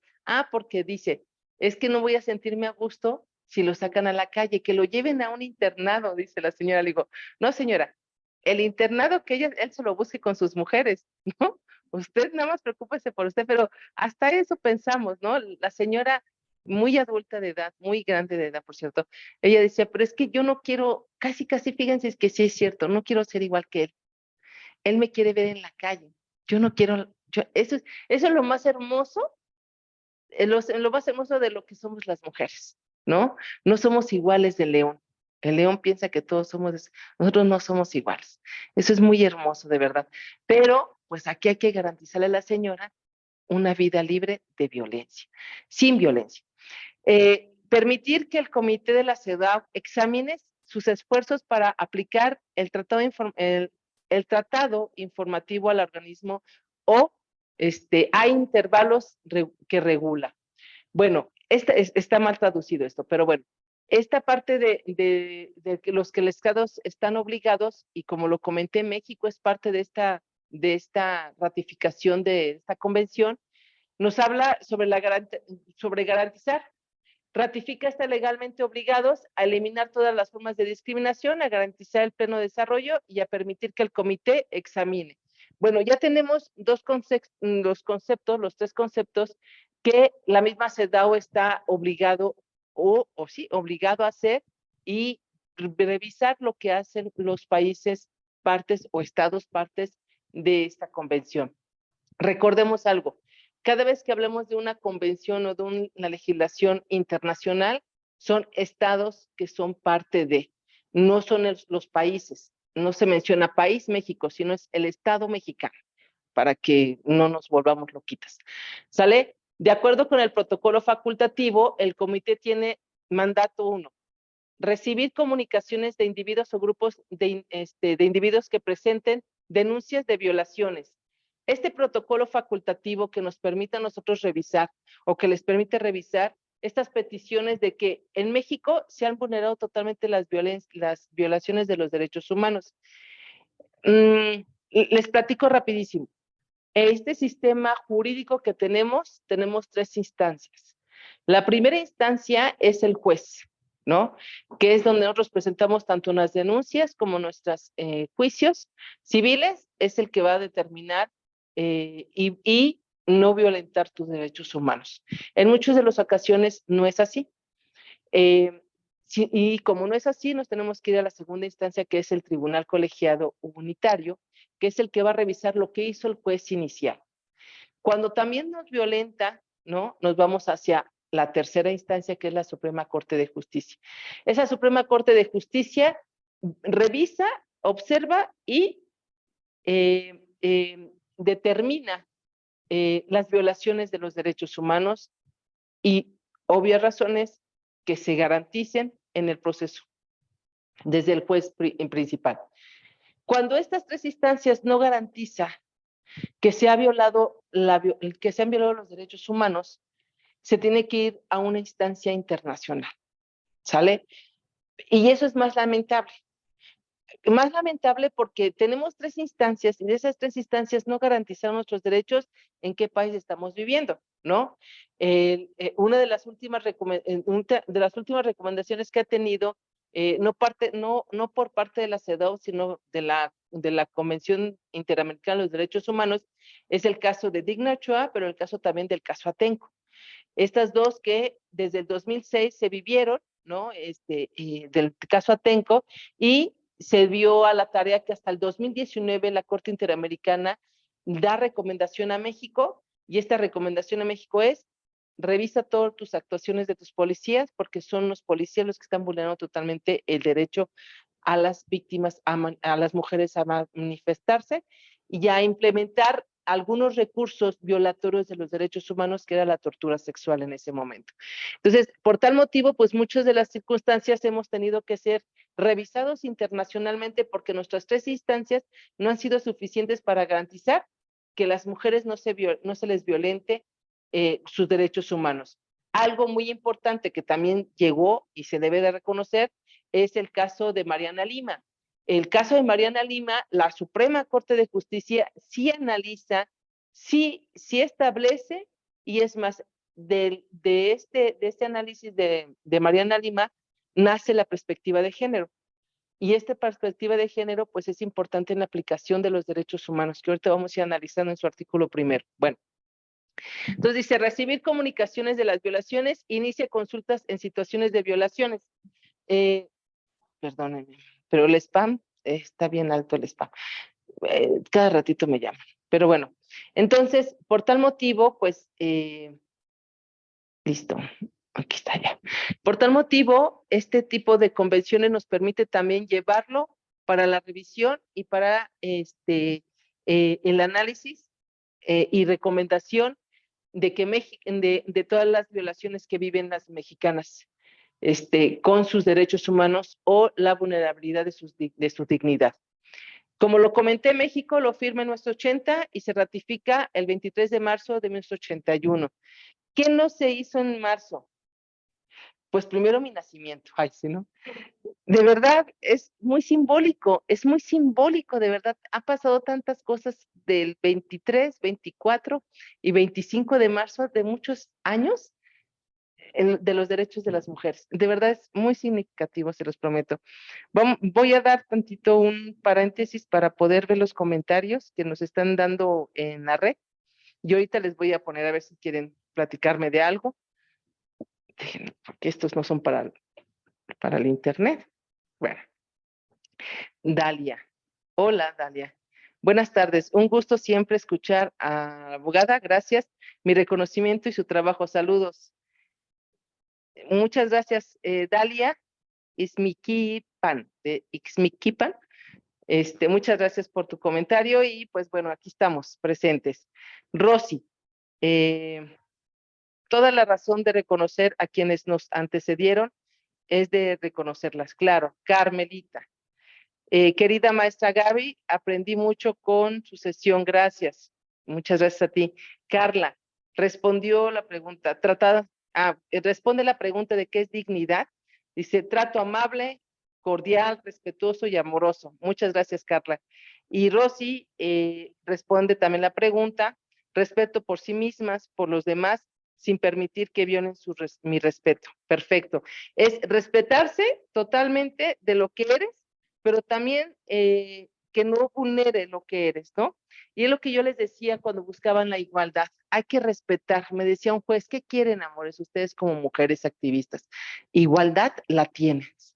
Porque dice, es que no voy a sentirme a gusto si lo sacan a la calle, que lo lleven a un internado, dice la señora. Le digo, no señora, el internado que él se lo busque con sus mujeres, ¿no? Usted nada más preocúpese por usted, pero hasta eso pensamos, ¿no? La señora muy adulta de edad, muy grande de edad, por cierto, ella decía, pero es que yo no quiero, casi, fíjense, es que sí es cierto, no quiero ser igual que él. Él me quiere ver en la calle. Yo no quiero, eso es lo más hermoso, lo más hermoso de lo que somos las mujeres, ¿no? No somos iguales de león. El león piensa que todos somos, nosotros no somos iguales. Eso es muy hermoso, de verdad. Pero, pues aquí hay que garantizarle a la señora una vida libre de violencia, sin violencia. Permitir que el comité de la CEDAW examine sus esfuerzos para aplicar el tratado informativo al organismo o a intervalos que regula. Bueno, está mal traducido esto, pero bueno, esta parte de que los que los estados están obligados, y como lo comenté, México es parte de esta ratificación de esta convención, nos habla sobre garantizar. Ratifica estar legalmente obligados a eliminar todas las formas de discriminación, a garantizar el pleno desarrollo y a permitir que el comité examine. Bueno, ya tenemos los tres conceptos que la misma CEDAW está obligado obligado a hacer y revisar lo que hacen los países partes o estados partes de esta convención. Recordemos algo, cada vez que hablemos de una convención o de una legislación internacional, son estados que son parte de, no son los países. No se menciona país México, sino es el Estado mexicano, para que no nos volvamos loquitas. ¿Sale? De acuerdo con el protocolo facultativo, el comité tiene mandato 1, recibir comunicaciones de individuos o grupos de individuos que presenten denuncias de violaciones. Este protocolo facultativo que nos permite a nosotros revisar o que les permite revisar estas peticiones de que en México se han vulnerado totalmente las violaciones de los derechos humanos. Les platico rapidísimo. Este sistema jurídico que tenemos 3 instancias. La primera instancia es el juez, ¿no? Que es donde nosotros presentamos tanto las denuncias como nuestros juicios civiles, es el que va a determinar y no violentar tus derechos humanos. En muchas de las ocasiones no es así. Y como no es así, nos tenemos que ir a la segunda instancia, que es el Tribunal Colegiado Unitario, que es el que va a revisar lo que hizo el juez inicial. Cuando también nos violenta, ¿no? Nos vamos hacia la tercera instancia, que es la Suprema Corte de Justicia. Esa Suprema Corte de Justicia revisa, observa y determina las violaciones de los derechos humanos y obvias razones que se garanticen en el proceso desde el juez principal. Cuando estas 3 instancias no garantizan que se han violado los derechos humanos, se tiene que ir a una instancia internacional, ¿sale? Y eso es más lamentable. Más lamentable porque tenemos 3 instancias y de esas 3 instancias no garantizan nuestros derechos en qué país estamos viviendo, ¿no? Una de las últimas recomendaciones que ha tenido, no por parte de la CEDAW, sino de la Convención Interamericana de los Derechos Humanos, es el caso de Digna Ochoa, pero el caso también del caso Atenco. Estas dos que desde el 2006 se vivieron, ¿no? Del caso Atenco, y se dio a la tarea que hasta el 2019 la Corte Interamericana da recomendación a México, y esta recomendación a México es: revisa todas tus actuaciones de tus policías, porque son los policías los que están vulnerando totalmente el derecho a las víctimas, a las mujeres a manifestarse y a implementar algunos recursos violatorios de los derechos humanos, que era la tortura sexual en ese momento. Entonces, por tal motivo, pues muchas de las circunstancias hemos tenido que ser revisados internacionalmente, porque nuestras 3 instancias no han sido suficientes para garantizar que las mujeres no se les violente sus derechos humanos. Algo muy importante que también llegó y se debe de reconocer es el caso de Mariana Lima. El caso de Mariana Lima, la Suprema Corte de Justicia sí analiza, sí establece, y es más, de este análisis de Mariana Lima nace la perspectiva de género. Y esta perspectiva de género, pues es importante en la aplicación de los derechos humanos, que ahorita vamos a ir analizando en su artículo primero. Bueno, entonces dice, recibir comunicaciones de las violaciones, inicia consultas en situaciones de violaciones. Perdónenme, pero el spam, está bien alto el spam. Cada ratito me llaman. Pero bueno, entonces, por tal motivo, pues, listo, aquí está ya. Por tal motivo, este tipo de convenciones nos permite también llevarlo para la revisión y para el análisis y recomendación de que de todas las violaciones que viven las mexicanas con sus derechos humanos o la vulnerabilidad de su dignidad. Como lo comenté, México lo firma en 1980 y se ratifica el 23 de marzo de 1981. ¿Qué no se hizo en marzo? Pues primero mi nacimiento, ay, sí, ¿no? De verdad, es muy simbólico, de verdad. Han pasado tantas cosas del 23, 24 y 25 de marzo de muchos años de los derechos de las mujeres. De verdad es muy significativo, se los prometo. Voy a dar tantito un paréntesis para poder ver los comentarios que nos están dando en la red. Y ahorita les voy a poner a ver si quieren platicarme de algo, porque estos no son para el internet. Bueno, Dalia. Hola, Dalia. Buenas tardes. Un gusto siempre escuchar a la abogada. Gracias. Mi reconocimiento y su trabajo. Saludos. Muchas gracias, Dalia. Ixmiquipan, de Ixmiquipan. Muchas gracias por tu comentario y pues bueno, aquí estamos presentes. Rosy, toda la razón de reconocer a quienes nos antecedieron es de reconocerlas, claro. Carmelita, querida maestra Gaby, aprendí mucho con su sesión, gracias. Muchas gracias a ti. Carla, respondió la pregunta, responde la pregunta de qué es dignidad. Dice, trato amable, cordial, respetuoso y amoroso. Muchas gracias, Carla. Y Rosy responde también la pregunta, respeto por sí mismas, por los demás, sin permitir que violen mi respeto. Perfecto. Es respetarse totalmente de lo que eres, pero también que no vulnere lo que eres, ¿no? Y es lo que yo les decía cuando buscaban la igualdad. Hay que respetar. Me decía un juez, ¿qué quieren, amores, ustedes como mujeres activistas? Igualdad la tienes.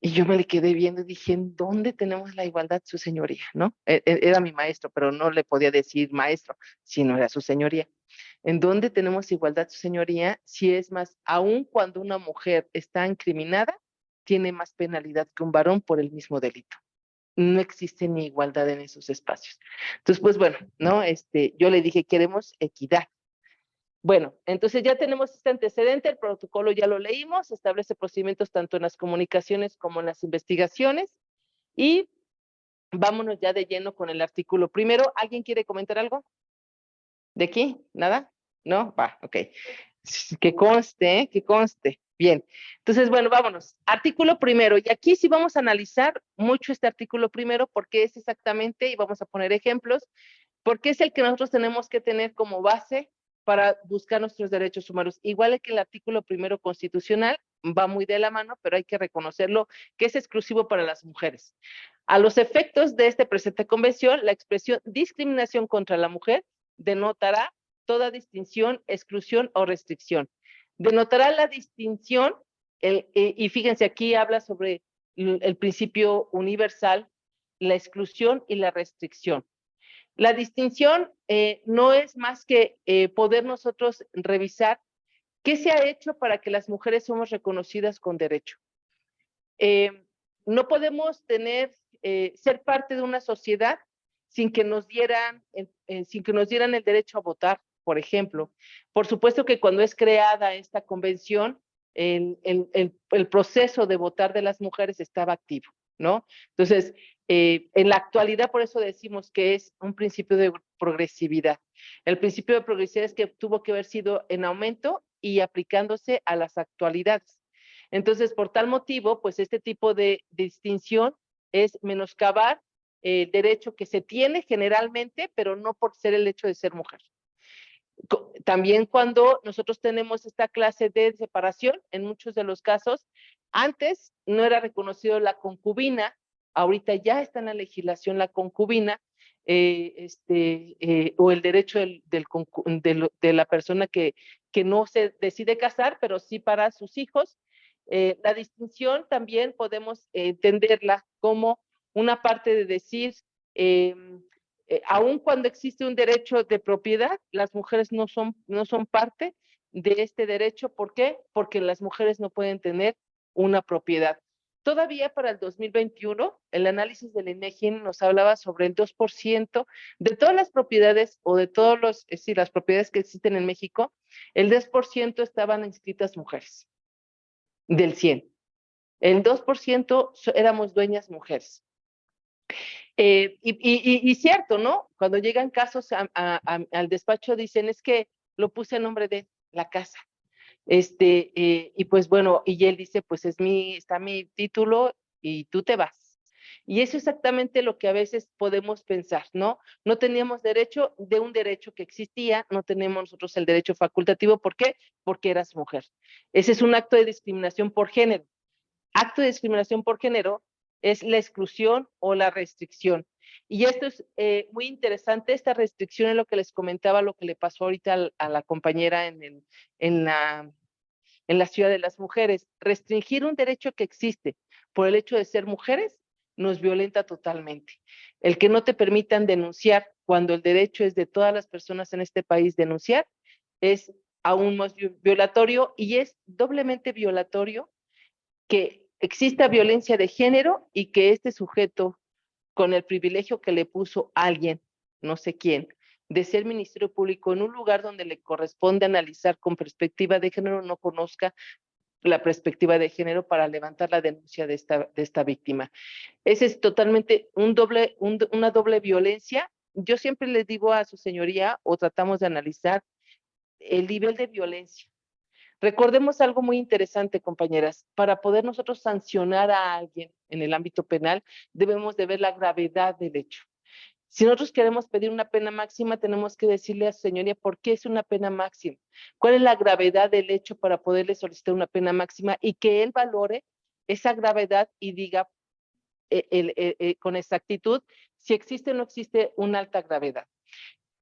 Y yo me le quedé viendo y dije, ¿en dónde tenemos la igualdad, su señoría? ¿No? Era mi maestro, pero no le podía decir maestro, sino era su señoría. ¿En dónde tenemos igualdad, su señoría? Si es más, aun cuando una mujer está incriminada, tiene más penalidad que un varón por el mismo delito. No existe ni igualdad en esos espacios. Entonces, pues bueno, ¿no? Yo le dije, queremos equidad. Bueno, entonces ya tenemos este antecedente, el protocolo ya lo leímos, establece procedimientos tanto en las comunicaciones como en las investigaciones y vámonos ya de lleno con el artículo primero. ¿Alguien quiere comentar algo? ¿De aquí? ¿Nada? ¿No? Va, ok. Que conste, que conste. Bien, entonces, bueno, vámonos. Artículo primero, y aquí sí vamos a analizar mucho este artículo primero porque es exactamente, y vamos a poner ejemplos, porque es el que nosotros tenemos que tener como base para buscar nuestros derechos humanos. Igual que el artículo primero constitucional, va muy de la mano, pero hay que reconocerlo que es exclusivo para las mujeres. A los efectos de esta presente convención, la expresión discriminación contra la mujer denotará toda distinción, exclusión o restricción. Denotará la distinción, y fíjense, aquí habla sobre el principio universal, la exclusión y la restricción. La distinción no es más que poder nosotros revisar qué se ha hecho para que las mujeres somos reconocidas con derecho. No podemos ser parte de una sociedad sin que nos dieran el derecho a votar, por ejemplo. Por supuesto que cuando es creada esta convención, el proceso de votar de las mujeres estaba activo, ¿no? Entonces, en la actualidad, por eso decimos que es un principio de progresividad. El principio de progresividad es que tuvo que haber sido en aumento y aplicándose a las actualidades. Entonces, por tal motivo, pues este tipo de distinción es menoscabar el derecho que se tiene generalmente, pero no por ser el hecho de ser mujer. También cuando nosotros tenemos esta clase de separación, en muchos de los casos, Antes no era reconocido la concubina, ahorita ya está en la legislación la concubina, o el derecho de la persona que no se decide casar, pero sí para sus hijos. La distinción también podemos entenderla como una parte de decir, aun cuando existe un derecho de propiedad, las mujeres no son parte de este derecho. ¿Por qué? Porque las mujeres no pueden tener una propiedad. Todavía para el 2021, el análisis del INEGI nos hablaba sobre el 2% de todas las propiedades o de todos las propiedades que existen en México, el 2% estaban inscritas mujeres, del 100. El 2% éramos dueñas mujeres. Y cierto, ¿no? Cuando llegan casos al despacho dicen, es que lo puse a nombre de la casa. Y pues bueno, y él dice, pues está mi título y tú te vas. Y eso es exactamente lo que a veces podemos pensar, ¿no? No teníamos derecho de un derecho que existía, no tenemos nosotros el derecho facultativo. ¿Por qué? Porque eras mujer. Ese es un acto de discriminación por género. Acto de discriminación por género es la exclusión o la restricción. Y esto es muy interesante, esta restricción es lo que les comentaba, lo que le pasó ahorita a la compañera en la Ciudad de las Mujeres. Restringir un derecho que existe por el hecho de ser mujeres nos violenta totalmente. El que no te permitan denunciar cuando el derecho es de todas las personas en este país denunciar es aún más violatorio, y es doblemente violatorio que exista violencia de género y que este sujeto, con el privilegio que le puso alguien, no sé quién, de ser Ministerio Público en un lugar donde le corresponde analizar con perspectiva de género, no conozca la perspectiva de género para levantar la denuncia de esta víctima. Ese es totalmente una doble violencia. Yo siempre les digo a su señoría, o tratamos de analizar el nivel de violencia. Recordemos algo muy interesante, compañeras. Para poder nosotros sancionar a alguien en el ámbito penal, debemos de ver la gravedad del hecho. Si nosotros queremos pedir una pena máxima, tenemos que decirle a su señoría por qué es una pena máxima, cuál es la gravedad del hecho para poderle solicitar una pena máxima, y que él valore esa gravedad y diga con exactitud si existe o no existe una alta gravedad.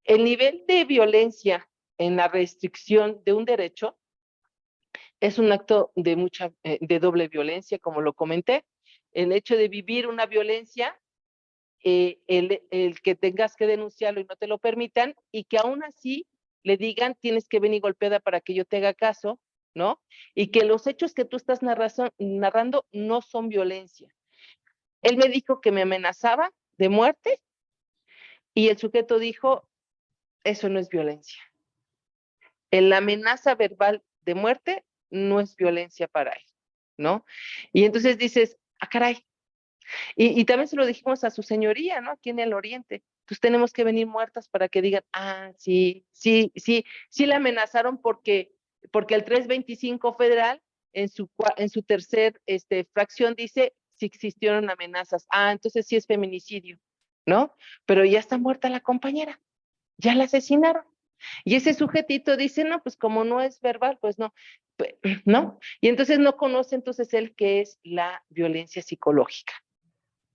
El nivel de violencia en la restricción de un derecho es un acto de doble violencia, como lo comenté. El hecho de vivir una violencia, el que tengas que denunciarlo y no te lo permitan, y que aún así le digan, tienes que venir golpeada para que yo te haga caso, ¿no? Y que los hechos que tú estás narrando no son violencia. Él me dijo que me amenazaba de muerte, y el sujeto dijo, eso no es violencia. La amenaza verbal de muerte no es violencia para él, ¿no? Y entonces dices, caray. Y también se lo dijimos a su señoría, ¿no? Aquí en el Oriente. Entonces tenemos que venir muertas para que digan, sí, sí, sí, sí la amenazaron porque el 325 federal en su tercer fracción dice si existieron amenazas. Entonces sí es feminicidio, ¿no? Pero ya está muerta la compañera, ya la asesinaron. Y ese sujetito dice, no, pues como no es verbal, pues no, ¿no? Y entonces no conoce entonces él qué es la violencia psicológica.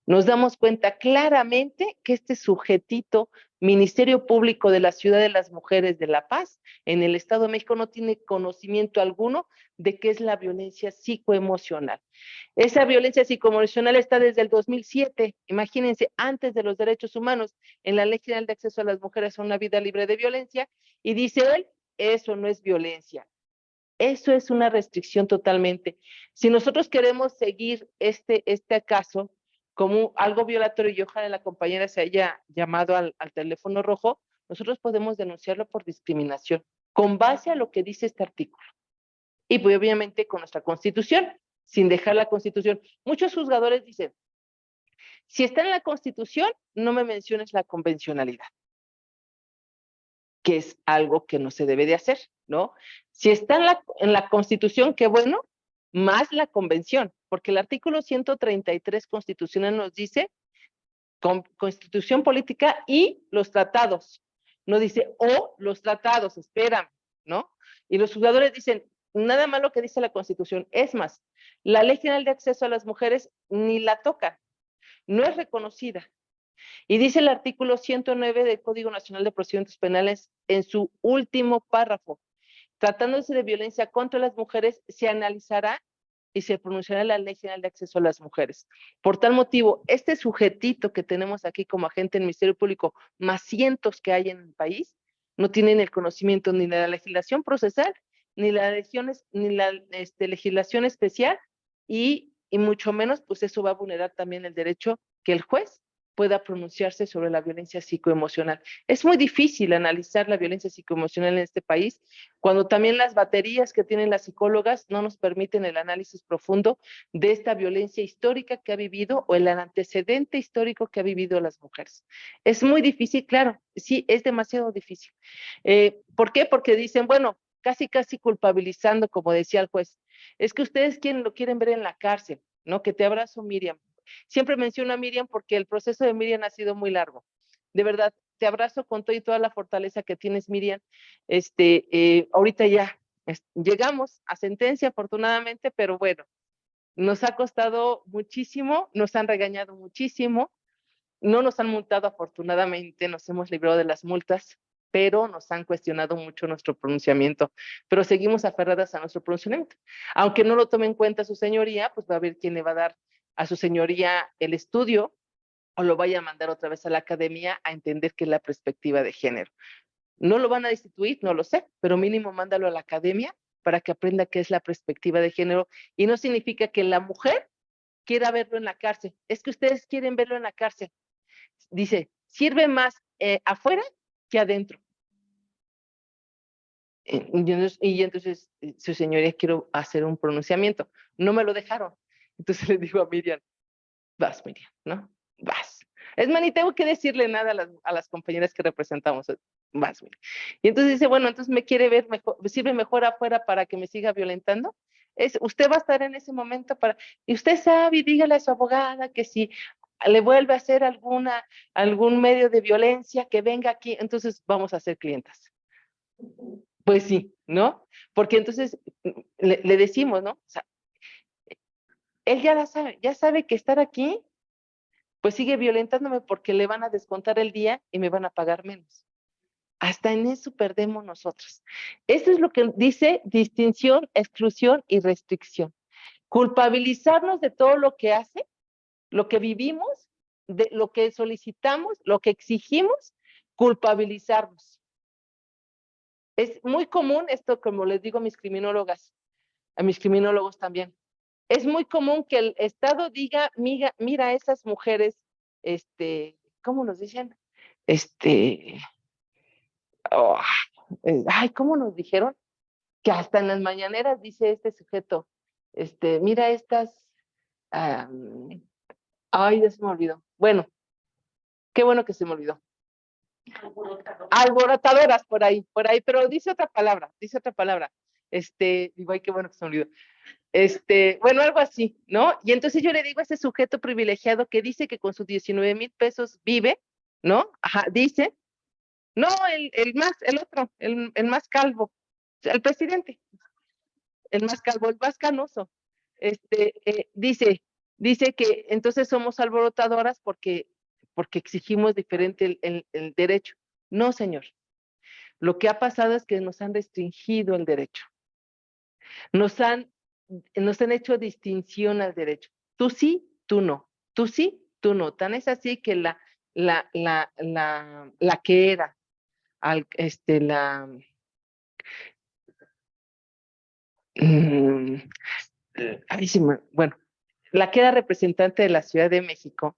Nos damos cuenta claramente que este sujetito, Ministerio Público de la Ciudad de las Mujeres de La Paz, en el Estado de México, no tiene conocimiento alguno de qué es la violencia psicoemocional. Esa violencia psicoemocional está desde el 2007, imagínense, antes de los derechos humanos, en la Ley General de Acceso a las Mujeres a una Vida Libre de Violencia, y dice él, eso no es violencia. Eso es una restricción totalmente. Si nosotros queremos seguir este caso como algo violatorio, y ojalá la compañera se haya llamado al teléfono rojo, nosotros podemos denunciarlo por discriminación con base a lo que dice este artículo. Y pues obviamente con nuestra Constitución, sin dejar la Constitución. Muchos juzgadores dicen, si está en la Constitución, no me menciones la convencionalidad, que es algo que no se debe de hacer, ¿no? Si está en la Constitución, qué bueno, más la convención, porque el artículo 133 constitucional nos dice constitución política y los tratados. No dice, los tratados, esperan, ¿no? Y los juzgadores dicen, nada más lo que dice la Constitución. Es más, la Ley General de Acceso a las Mujeres ni la toca, no es reconocida. Y dice el artículo 109 del Código Nacional de Procedimientos Penales en su último párrafo: tratándose de violencia contra las mujeres, se analizará y se pronunciará la Ley General de Acceso a las Mujeres. Por tal motivo, este sujetito que tenemos aquí como agente en el Ministerio Público, más cientos que hay en el país, no tienen el conocimiento ni de la legislación procesal, ni la legislación especial, y mucho menos, pues eso va a vulnerar también el derecho que el juez pueda pronunciarse sobre la violencia psicoemocional. Es muy difícil analizar la violencia psicoemocional en este país, cuando también las baterías que tienen las psicólogas no nos permiten el análisis profundo de esta violencia histórica que ha vivido o el antecedente histórico que ha vivido las mujeres. Es muy difícil, claro, sí, es demasiado difícil. ¿Por qué? Porque dicen, bueno, casi culpabilizando, como decía el juez, es que ustedes lo quieren ver en la cárcel, ¿no? Que te abrazo, Miriam. Siempre menciono a Miriam porque el proceso de Miriam ha sido muy largo. De verdad, te abrazo con toda la fortaleza que tienes, Miriam. Ahorita ya llegamos a sentencia, afortunadamente, pero bueno, nos ha costado muchísimo, nos han regañado muchísimo, no nos han multado, afortunadamente, nos hemos librado de las multas, pero nos han cuestionado mucho nuestro pronunciamiento, pero seguimos aferradas a nuestro pronunciamiento. Aunque no lo tome en cuenta su señoría, pues va a haber quien le va a dar a su señoría el estudio o lo vaya a mandar otra vez a la academia a entender qué es la perspectiva de género. No lo van a destituir, no lo sé, pero mínimo mándalo a la academia para que aprenda qué es la perspectiva de género, y no significa que la mujer quiera verlo en la cárcel, es que ustedes quieren verlo en la cárcel. Dice, sirve más afuera que adentro. Y entonces, su señoría, quiero hacer un pronunciamiento. No me lo dejaron. Entonces le digo a Miriam, vas, Miriam, ¿no? Vas. Es más, ni tengo que decirle nada a las compañeras que representamos. Vas, Miriam. Y entonces dice, bueno, entonces me quiere ver mejor, sirve mejor afuera para que me siga violentando. Usted va a estar en ese momento y usted sabe, y dígale a su abogada que si le vuelve a hacer algún medio de violencia, que venga aquí, entonces vamos a ser clientas. Pues sí, ¿no? Porque entonces le decimos, ¿no? O sea, él ya sabe que estar aquí, pues sigue violentándome porque le van a descontar el día y me van a pagar menos. Hasta en eso perdemos nosotros. Eso es lo que dice distinción, exclusión y restricción. Culpabilizarnos de todo lo que hace, lo que vivimos, de lo que solicitamos, lo que exigimos, culpabilizarnos. Es muy común esto, como les digo a mis criminólogas, a mis criminólogos también. Es muy común que el Estado diga, mira a esas mujeres, ¿cómo nos dicen? Oh, ay, ¿cómo nos dijeron? Que hasta en las mañaneras dice este sujeto, mira estas, um, ay, ya se me olvidó. Bueno, qué bueno que se me olvidó. Alborotadoras por ahí, pero dice otra palabra. Digo, ay, qué bueno que se me olvidó. Bueno, algo así, ¿no? Y entonces yo le digo a ese sujeto privilegiado que dice que con sus 19,000 pesos vive, ¿no? Ajá, dice, no, el otro, el más calvo, el presidente, el más calvo, el más canoso, dice que entonces somos alborotadoras porque exigimos diferente el derecho. No, señor. Lo que ha pasado es que nos han restringido el derecho. Nos han hecho distinción al derecho. Tú sí, tú no. Tú sí, tú no. Tan es así que la que era, mm, bueno, la que era representante de la Ciudad de México,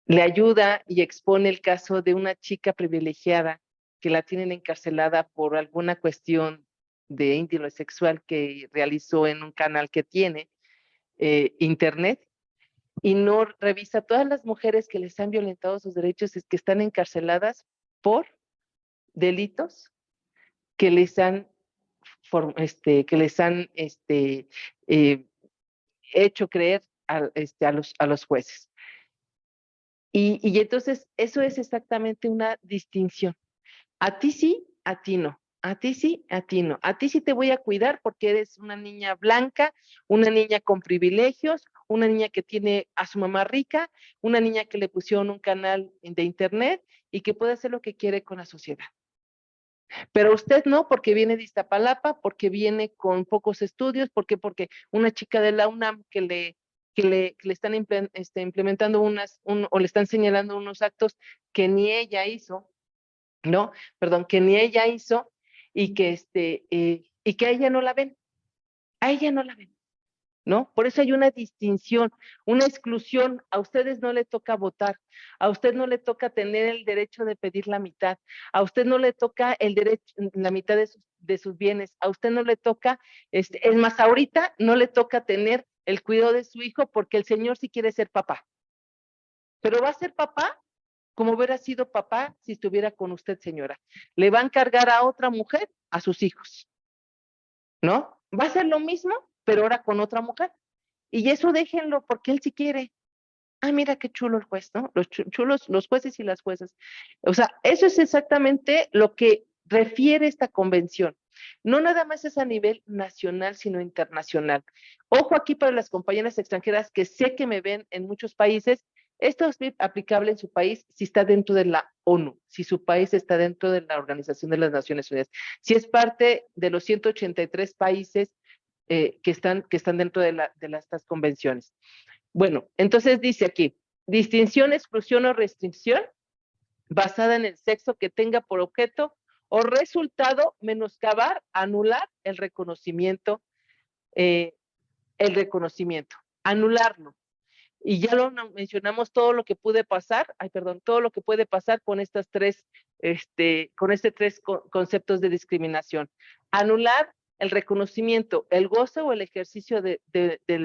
le ayuda y expone el caso de una chica privilegiada que la tienen encarcelada por alguna cuestión de índole sexual que realizó en un canal que tiene internet, y no revisa todas las mujeres que les han violentado sus derechos, es que están encarceladas por delitos que les han eh, hecho creer a los jueces. Y entonces eso es exactamente una distinción. A ti sí, a ti no. A ti sí, a ti no. A ti sí te voy a cuidar porque eres una niña blanca, una niña con privilegios, una niña que tiene a su mamá rica, una niña que le pusieron un canal de internet y que puede hacer lo que quiere con la sociedad. Pero usted no, porque viene de Iztapalapa, porque viene con pocos estudios, porque una chica de la UNAM que le están implementando o le están señalando unos actos que ni ella hizo, ¿no? Perdón, que ni ella hizo y que a ella no la ven, a ella no la ven. ¿No? Por eso hay una distinción, una exclusión. A ustedes no le toca votar, a usted no le toca tener el derecho de pedir la mitad, a usted no le toca el derecho, la mitad de sus bienes, a usted no le toca, es más, ahorita no le toca tener el cuidado de su hijo porque el señor sí quiere ser papá, pero va a ser papá como hubiera sido papá si estuviera con usted, señora. Le va a encargar a otra mujer a sus hijos, ¿no? Va a ser lo mismo, pero ahora con otra mujer. Y eso déjenlo porque él sí quiere. Ah, mira qué chulo el juez, ¿no? Los chulos, los jueces y las juezas. O sea, eso es exactamente lo que refiere esta convención. No nada más es a nivel nacional, sino internacional. Ojo aquí para las compañeras extranjeras que sé que me ven en muchos países. Esto es aplicable en su país si está dentro de la ONU, si su país está dentro de la Organización de las Naciones Unidas, si es parte de los 183 países que están dentro de estas convenciones. Bueno, entonces dice aquí, distinción, exclusión o restricción basada en el sexo que tenga por objeto o resultado menoscabar, anular eh, el reconocimiento, anularlo. Y ya lo mencionamos todo lo que puede pasar, todo lo que puede pasar con con estos tres conceptos de discriminación. Anular el reconocimiento, el goce o el ejercicio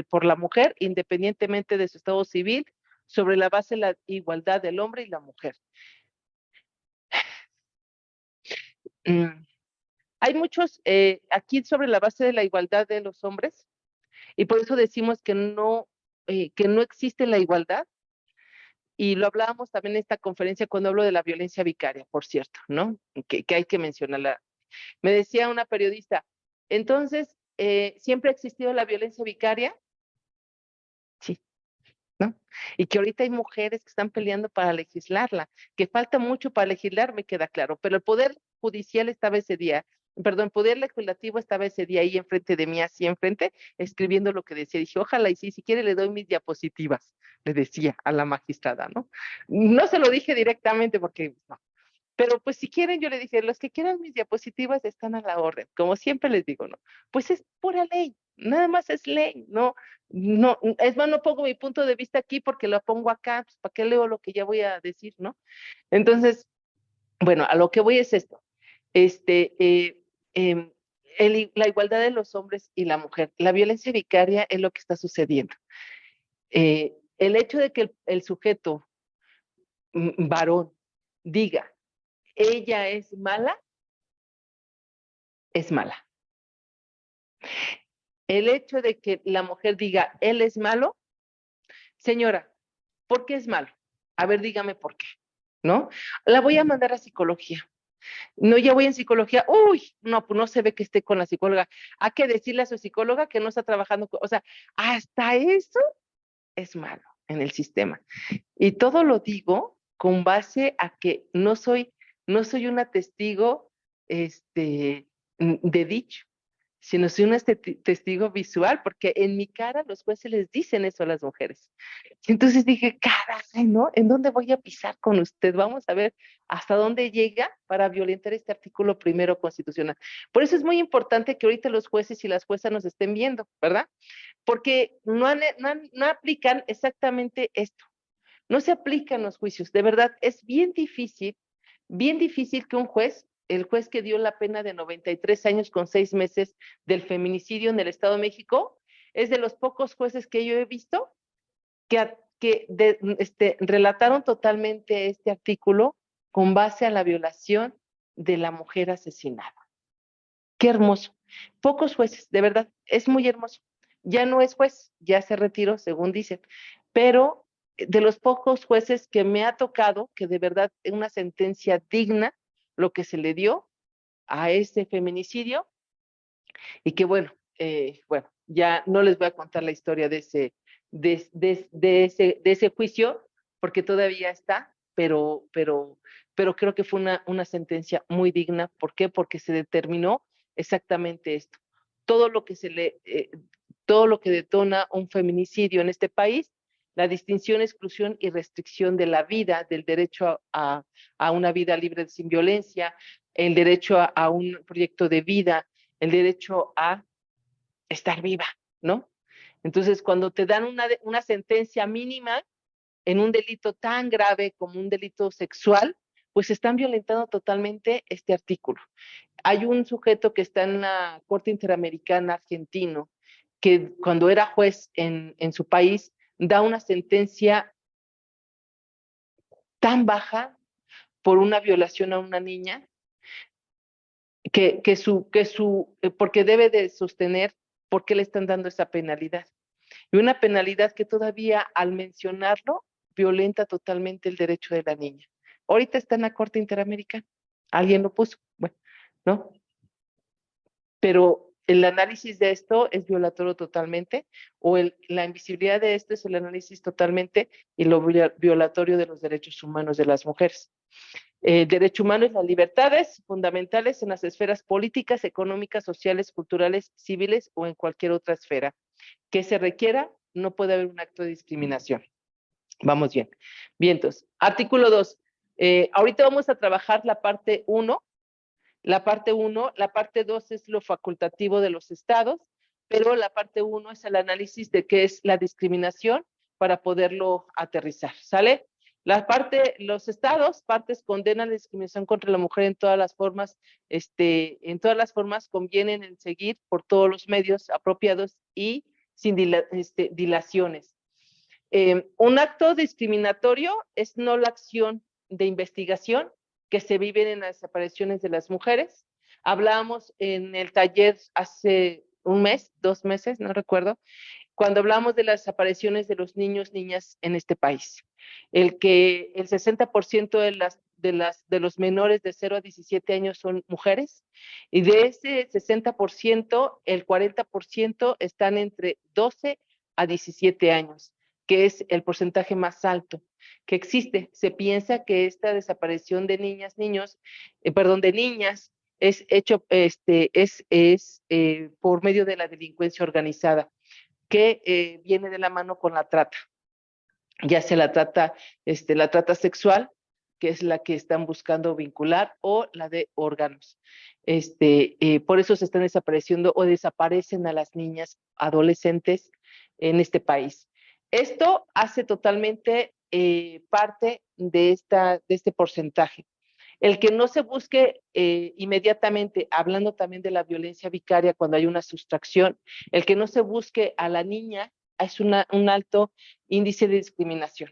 por la mujer, independientemente de su estado civil, sobre la base de la igualdad del hombre y la mujer. Mm. Hay muchos aquí sobre la base de la igualdad de los hombres, y por eso decimos que no existe la igualdad. Y lo hablábamos también en esta conferencia cuando hablo de la violencia vicaria, por cierto, ¿no? Que hay que mencionarla. Me decía una periodista, entonces, ¿siempre ha existido la violencia vicaria? Sí, ¿no? Y que ahorita hay mujeres que están peleando para legislarla, que falta mucho para legislar, me queda claro, pero el Poder Judicial estaba ese día, perdón, el Poder Legislativo estaba ese día ahí enfrente de mí, así enfrente, escribiendo lo que decía. Dije, ojalá y sí, si quiere le doy mis diapositivas, le decía a la magistrada, ¿no? No se lo dije directamente porque no. Pero pues si quieren, yo le dije, los que quieran mis diapositivas están a la orden, como siempre les digo, ¿no? Pues es pura ley, nada más es ley, no, no, es más, no pongo mi punto de vista aquí porque lo pongo acá, pues, ¿para qué leo lo que ya voy a decir, no? Entonces, bueno, a lo que voy es esto, este, em, la igualdad de los hombres y la mujer, la violencia vicaria es lo que está sucediendo. El hecho de que el sujeto varón diga, ella es mala. El hecho de que la mujer diga, él es malo, señora, ¿por qué es malo? A ver, dígame por qué, ¿no? La voy a mandar a psicología. No, ya voy en psicología. Uy, no, pues no se ve que esté con la psicóloga. Hay que decirle a su psicóloga que no está trabajando. O sea, hasta eso es malo en el sistema. Y todo lo digo con base a que no soy una testigo de dicho, sino soy un testigo visual, porque en mi cara los jueces les dicen eso a las mujeres. Y entonces dije, caray, ¿no? ¿En dónde voy a pisar con usted? Vamos a ver hasta dónde llega para violentar este artículo primero constitucional. Por eso es muy importante que ahorita los jueces y las juezas nos estén viendo, ¿verdad? Porque no aplican exactamente esto. No se aplican los juicios. De verdad, es bien difícil que un juez, el juez que dio la pena de 93 años con 6 meses del feminicidio en el Estado de México, es de los pocos jueces que yo he visto que relataron totalmente este artículo con base a la violación de la mujer asesinada. Qué hermoso. Pocos jueces, de verdad, es muy hermoso. Ya no es juez, ya se retiró, según dicen, pero de los pocos jueces que me ha tocado, que de verdad es una sentencia digna, lo que se le dio a ese feminicidio y que bueno, ya no les voy a contar la historia de ese juicio, porque todavía está, pero creo que fue una sentencia muy digna. ¿Por qué? Porque se determinó exactamente esto. Todo lo que se le, todo lo que detona un feminicidio en este país, la distinción, exclusión y restricción de la vida, del derecho a una vida libre sin violencia, el derecho a un proyecto de vida, el derecho a estar viva, ¿no? Entonces, cuando te dan una sentencia mínima en un delito tan grave como un delito sexual, pues están violentando totalmente este artículo. Hay un sujeto que está en la Corte Interamericana argentino, que cuando era juez en su país, da una sentencia tan baja por una violación a una niña, porque debe de sostener por qué le están dando esa penalidad. Y una penalidad que todavía al mencionarlo violenta totalmente el derecho de la niña. Ahorita está en la Corte Interamericana, alguien lo puso, bueno, ¿no? Pero el análisis de esto es violatorio totalmente, o la invisibilidad de esto es el análisis totalmente y lo violatorio de los derechos humanos de las mujeres. El derecho humano es las libertades fundamentales en las esferas políticas, económicas, sociales, culturales, civiles o en cualquier otra esfera que se requiera. No puede haber un acto de discriminación. Vamos bien. Bien, entonces, artículo 2. Ahorita vamos a trabajar la parte 1. La parte 2 es lo facultativo de los estados, pero la parte 1 es el análisis de qué es la discriminación para poderlo aterrizar, ¿sale? Los estados, partes condenan la discriminación contra la mujer en todas las formas, convienen en seguir por todos los medios apropiados y sin dilaciones. Un acto discriminatorio es no la acción de investigación que se viven en las desapariciones de las mujeres. Hablábamos en el taller hace un mes, 2 meses, no recuerdo, cuando hablamos de las desapariciones de los niños, niñas en este país. Que el 60% de los menores de 0 a 17 años son mujeres, y de ese 60%, el 40% están entre 12 a 17 años, que es el porcentaje más alto que existe. Se piensa que esta desaparición de niñas, niños, de niñas, es hecho, por medio de la delincuencia organizada, que viene de la mano con la trata, ya sea la trata sexual, que es la que están buscando vincular, o la de órganos. Por eso se están desapareciendo o desaparecen a las niñas adolescentes en este país. Esto hace totalmente parte de este porcentaje. El que no se busque inmediatamente, hablando también de la violencia vicaria cuando hay una sustracción, el que no se busque a la niña es un alto índice de discriminación.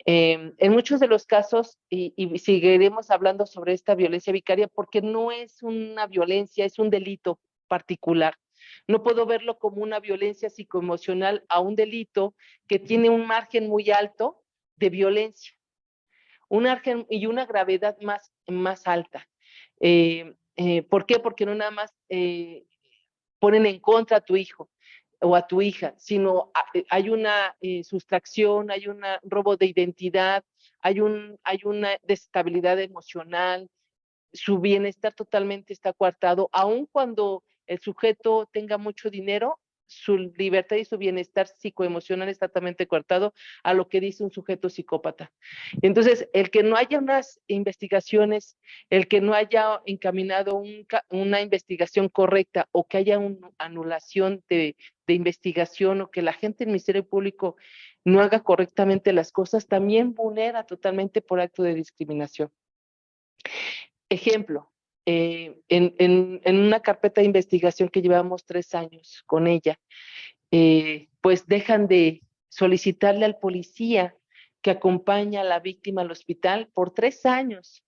En muchos de los casos, y seguiremos hablando sobre esta violencia vicaria, porque no es una violencia, es un delito particular. No puedo verlo como una violencia psicoemocional a un delito que tiene un margen muy alto de violencia y una gravedad más alta. ¿Por qué? Porque no nada más ponen en contra a tu hijo o a tu hija, sino hay una sustracción, hay un robo de identidad, hay una desestabilidad emocional, su bienestar totalmente está coartado, aun cuando el sujeto tenga mucho dinero, su libertad y su bienestar psicoemocional está totalmente coartado a lo que dice un sujeto psicópata. Entonces, el que no haya unas investigaciones, el que no haya encaminado una investigación correcta o que haya una anulación de investigación o que la gente del Ministerio Público no haga correctamente las cosas, también vulnera totalmente por acto de discriminación. Ejemplo, en una carpeta de investigación que llevamos 3 años con ella, pues dejan de solicitarle al policía que acompaña a la víctima al hospital por 3 años.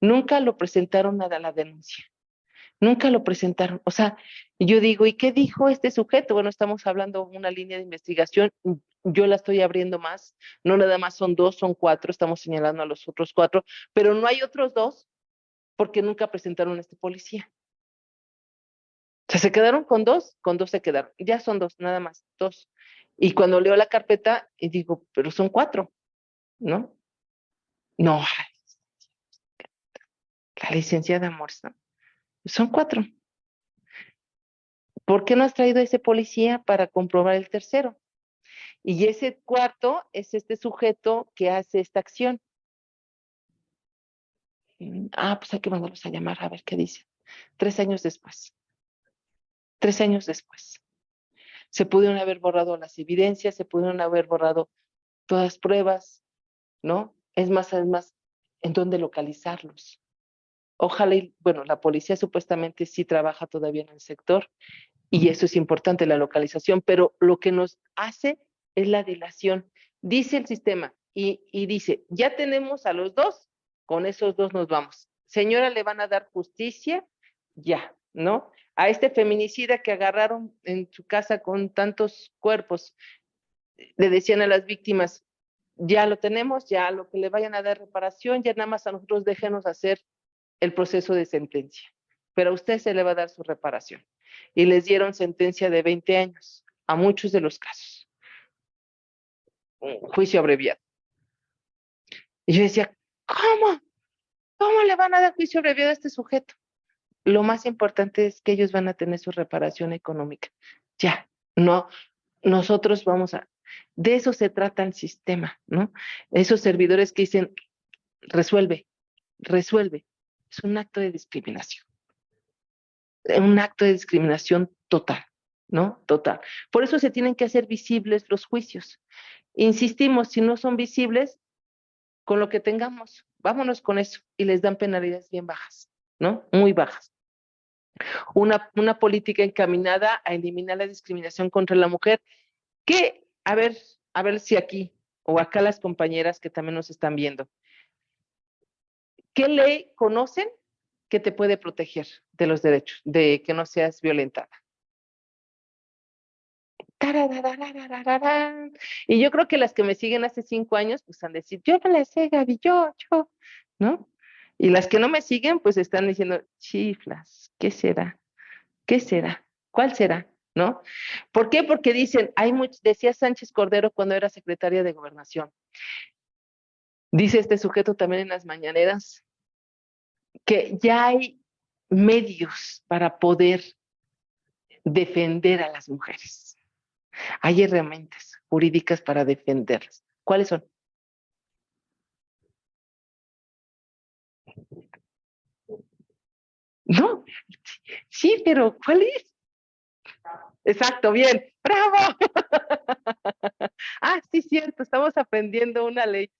Nunca lo presentaron a la denuncia. Nunca lo presentaron. O sea, yo digo, ¿y qué dijo este sujeto? Bueno, estamos hablando de una línea de investigación. Yo la estoy abriendo más. No nada más son 2, son 4. Estamos señalando a los otros 4, pero no hay otros 2 porque nunca presentaron a este policía. O sea, se quedaron con dos se quedaron. Ya son dos, nada más, dos. Y cuando leo la carpeta, y digo, pero son cuatro, ¿no? No, la licenciada Morsa, son cuatro. ¿Por qué no has traído a ese policía para comprobar el tercero? Y ese cuarto es este sujeto que hace esta acción. Pues hay que mandarlos a llamar a ver qué dicen. 3 años después. 3 años después. Se pudieron haber borrado las evidencias, se pudieron haber borrado todas las pruebas, ¿no? Es más, ¿en dónde localizarlos? Ojalá, bueno, la policía supuestamente sí trabaja todavía en el sector y eso es importante, la localización, pero lo que nos hace es la dilación. Dice el sistema y dice, ya tenemos a los dos, con esos dos nos vamos. Señora, le van a dar justicia, ya, ¿no? A este feminicida que agarraron en su casa con tantos cuerpos, le decían a las víctimas, ya lo tenemos, ya lo que le vayan a dar reparación, ya nada más a nosotros déjenos hacer el proceso de sentencia, pero a usted se le va a dar su reparación. Y les dieron sentencia de 20 años a muchos de los casos. Un juicio abreviado. Y yo decía, ¿cómo? ¿Cómo le van a dar juicio abreviado a este sujeto? Lo más importante es que ellos van a tener su reparación económica. Ya, no, nosotros vamos a... De eso se trata el sistema, ¿no? Esos servidores que dicen, resuelve, resuelve. Es un acto de discriminación. Un acto de discriminación total, ¿no? Total. Por eso se tienen que hacer visibles los juicios. Insistimos, si no son visibles, con lo que tengamos, vámonos con eso y les dan penalidades bien bajas, ¿no? Muy bajas. Una política encaminada a eliminar la discriminación contra la mujer, que, a ver si aquí o acá las compañeras que también nos están viendo, ¿qué ley conocen que te puede proteger de los derechos, de que no seas violentada? Y yo creo que las que me siguen hace 5 años, pues han de decir, yo me la sé, Gaby, yo, ¿no? Y las que no me siguen, pues están diciendo, chiflas, ¿qué será? ¿Qué será? ¿Cuál será? ¿No? ¿Por qué? Porque dicen, decía Sánchez Cordero cuando era secretaria de Gobernación, dice este sujeto también en las mañaneras, que ya hay medios para poder defender a las mujeres. Hay herramientas jurídicas para defenderlas. ¿Cuáles son? No, sí, pero ¿cuál es? Exacto, bien, bravo. Sí, cierto, estamos aprendiendo una ley.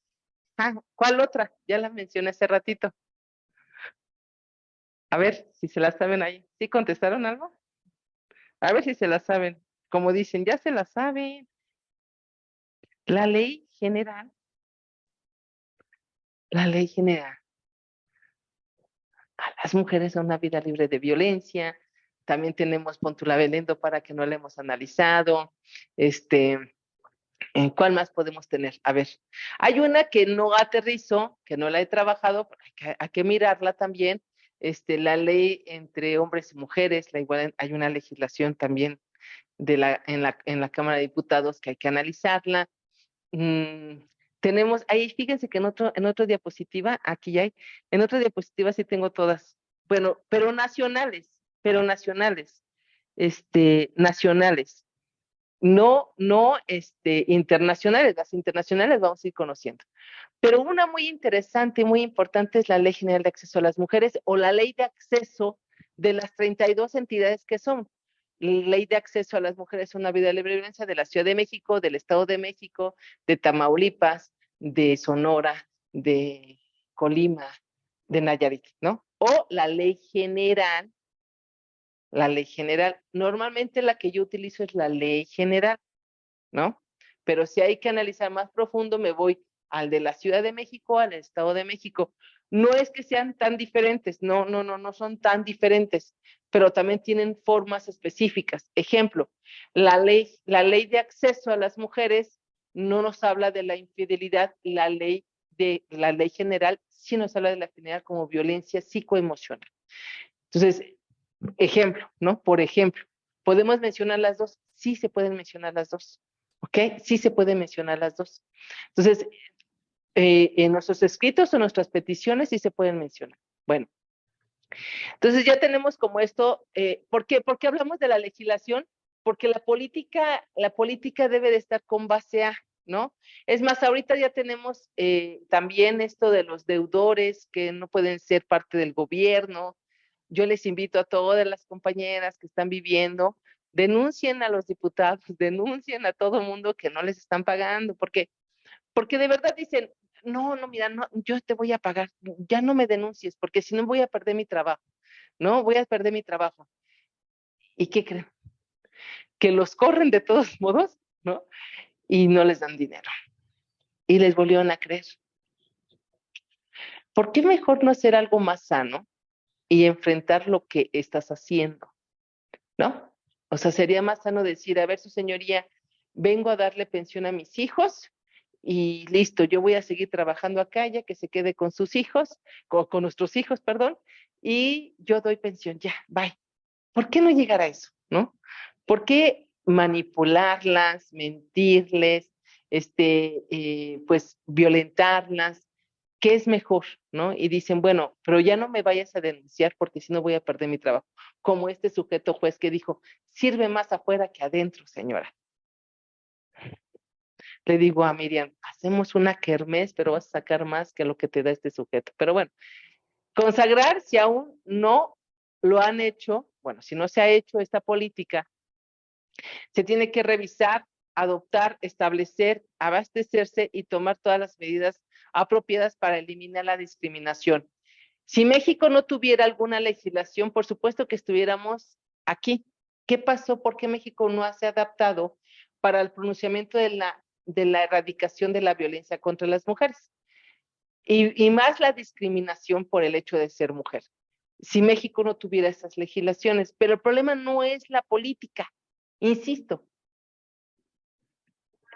¿Cuál otra? Ya la mencioné hace ratito. A ver si se la saben ahí. ¿Sí contestaron algo? A ver si se la saben. Como dicen, ya se la saben. La ley general, la ley general a las mujeres a una vida libre de violencia. También tenemos Pontula Venendo para que no la hemos analizado. ¿Cuál más podemos tener? A ver, hay una que no aterrizo, que no la he trabajado, hay que mirarla también. La ley entre hombres y mujeres, hay una legislación también en la Cámara de Diputados que hay que analizarla. Mm, tenemos, ahí fíjense que en otra diapositiva, aquí ya hay, en otra diapositiva sí tengo todas, bueno, pero nacionales, nacionales, no, internacionales, las internacionales vamos a ir conociendo. Pero una muy interesante y muy importante es la Ley General de Acceso a las Mujeres o la Ley de Acceso de las 32 entidades que son. Ley de Acceso a las Mujeres a una vida libre de violencia de la Ciudad de México, del Estado de México, de Tamaulipas, de Sonora, de Colima, de Nayarit, ¿no? O la ley general. Normalmente la que yo utilizo es la ley general, ¿no? Pero si hay que analizar más profundo, me voy al de la Ciudad de México, al Estado de México. No es que sean tan diferentes, no son tan diferentes, pero también tienen formas específicas. Ejemplo, la ley de acceso a las mujeres no nos habla de la infidelidad, la ley de la ley general sí nos habla de la general como violencia psicoemocional. Entonces, ejemplo, ¿no? Por ejemplo, ¿podemos mencionar las dos? Sí se pueden mencionar las dos, ¿ok? Sí se pueden mencionar las dos. Entonces, en nuestros escritos o nuestras peticiones sí se pueden mencionar. Bueno, entonces ya tenemos como esto, ¿por qué hablamos de la legislación? Porque la política debe de estar con base a, ¿no? Es más, ahorita ya tenemos también esto de los deudores que no pueden ser parte del gobierno. Yo les invito a todas las compañeras que están viviendo, denuncien a los diputados, denuncien a todo mundo que no les están pagando, porque de verdad dicen, no, no, mira, no, yo te voy a pagar, ya no me denuncies, porque si no voy a perder mi trabajo, ¿no? Voy a perder mi trabajo. ¿Y qué creen? Que los corren de todos modos, ¿no? Y no les dan dinero. Y les volvieron a creer. ¿Por qué mejor no hacer algo más sano y enfrentar lo que estás haciendo, ¿no? O sea, sería más sano decir, a ver, su señoría, vengo a darle pensión a mis hijos y listo, yo voy a seguir trabajando acá, ya que se quede con sus hijos, con nuestros hijos, perdón, y yo doy pensión, ya, bye. ¿Por qué no llegar a eso, no? ¿Por qué manipularlas, mentirles, pues violentarlas? ¿Qué es mejor, no? Y dicen, bueno, pero ya no me vayas a denunciar porque si no voy a perder mi trabajo. Como este sujeto juez que dijo, sirve más afuera que adentro, señora. Le digo a Miriam, hacemos una kermés, pero vas a sacar más que lo que te da este sujeto. Pero bueno, consagrar, si aún no lo han hecho, bueno, si no se ha hecho esta política, se tiene que revisar, adoptar, establecer, abastecerse y tomar todas las medidas apropiadas para eliminar la discriminación. Si México no tuviera alguna legislación, por supuesto que estuviéramos aquí. ¿Qué pasó? ¿Por qué México no se ha adaptado para el pronunciamiento de la erradicación de la violencia contra las mujeres? Y más la discriminación por el hecho de ser mujer. Si México no tuviera esas legislaciones, pero el problema no es la política, insisto,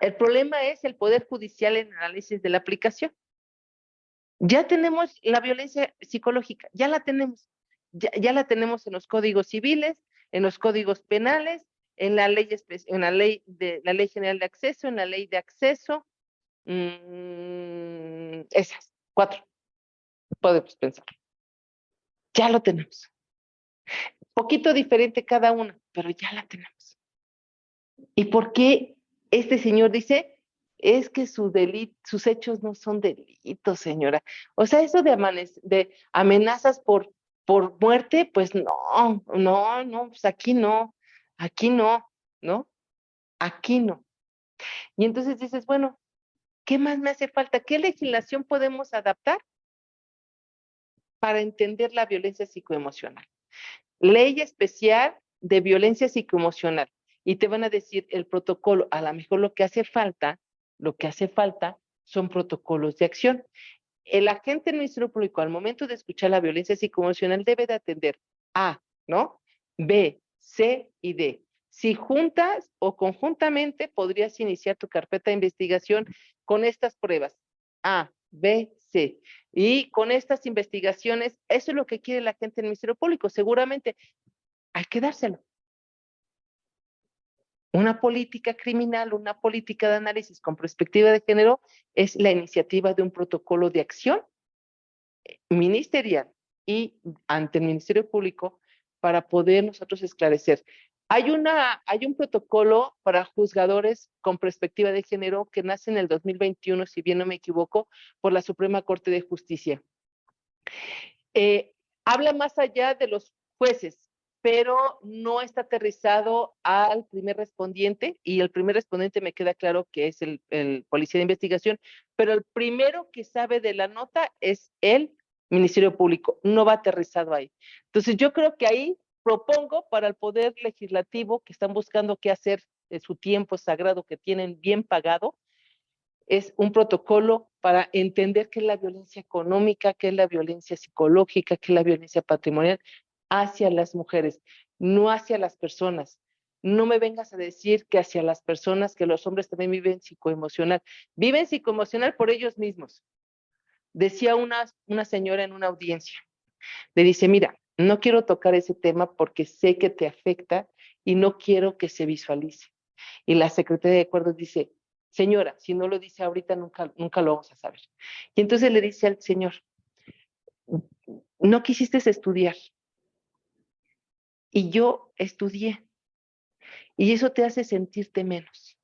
el problema es el Poder Judicial en análisis de la aplicación. Ya tenemos la violencia psicológica, ya la tenemos. Ya la tenemos en los códigos civiles, en los códigos penales, en la ley general de acceso, en la ley de acceso, esas cuatro podemos pensar. Ya lo tenemos. Poquito diferente cada una, pero ya la tenemos. ¿Y por qué este señor dice? Es que sus hechos no son delitos, señora. O sea, eso de amenazas por muerte, pues no, no, no, pues aquí no, ¿no? Aquí no. Y entonces dices, bueno, ¿qué más me hace falta? ¿Qué legislación podemos adaptar para entender la violencia psicoemocional? Ley especial de violencia psicoemocional. Y te van a decir el protocolo, a lo mejor lo que hace falta son protocolos de acción. El agente del Ministerio Público al momento de escuchar la violencia psicoemocional debe de atender A, ¿no? B, C y D. Si juntas o conjuntamente podrías iniciar tu carpeta de investigación con estas pruebas. A, B, C. Y con estas investigaciones, eso es lo que quiere la gente del Ministerio Público. Seguramente hay que dárselo. Una política criminal, una política de análisis con perspectiva de género es la iniciativa de un protocolo de acción ministerial y ante el Ministerio Público para poder nosotros esclarecer. Hay un protocolo para juzgadores con perspectiva de género que nace en el 2021, si bien no me equivoco, por la Suprema Corte de Justicia. Habla más allá de los jueces, pero no está aterrizado al primer respondiente, y el primer respondiente me queda claro que es el policía de investigación, pero el primero que sabe de la nota es el Ministerio Público, no va aterrizado ahí. Entonces yo creo que ahí propongo para el Poder Legislativo que están buscando qué hacer de su tiempo sagrado que tienen bien pagado, es un protocolo para entender qué es la violencia económica, qué es la violencia psicológica, qué es la violencia patrimonial hacia las mujeres, no hacia las personas. No me vengas a decir que hacia las personas, que los hombres también viven psicoemocional. Viven psicoemocional por ellos mismos. Decía una señora en una audiencia, le dice, mira, no quiero tocar ese tema porque sé que te afecta y no quiero que se visualice. Y la secretaria de acuerdos dice, señora, si no lo dice ahorita, nunca lo vamos a saber. Y entonces le dice al señor, no quisiste estudiar y yo estudié y eso te hace sentirte menos.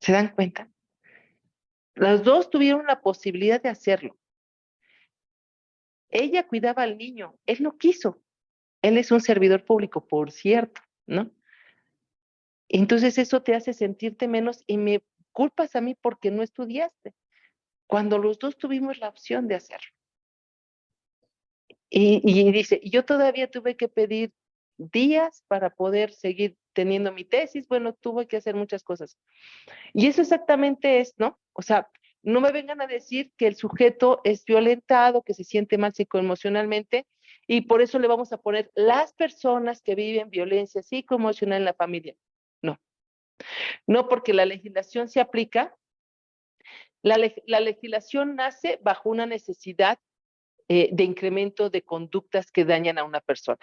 ¿Se dan cuenta? Los dos tuvieron la posibilidad de hacerlo. Ella cuidaba al niño, él no quiso. Él es un servidor público, por cierto, ¿no? Entonces eso te hace sentirte menos y me culpas a mí porque no estudiaste, cuando los dos tuvimos la opción de hacerlo. Y dice, yo todavía tuve que pedir días para poder seguir teniendo mi tesis, bueno, tuve que hacer muchas cosas. Y eso exactamente es, ¿no? O sea, no me vengan a decir que el sujeto es violentado, que se siente mal psicoemocionalmente, y por eso le vamos a poner las personas que viven violencia psicoemocional en la familia. No, no porque la legislación se aplica, la legislación nace bajo una necesidad de incremento de conductas que dañan a una persona.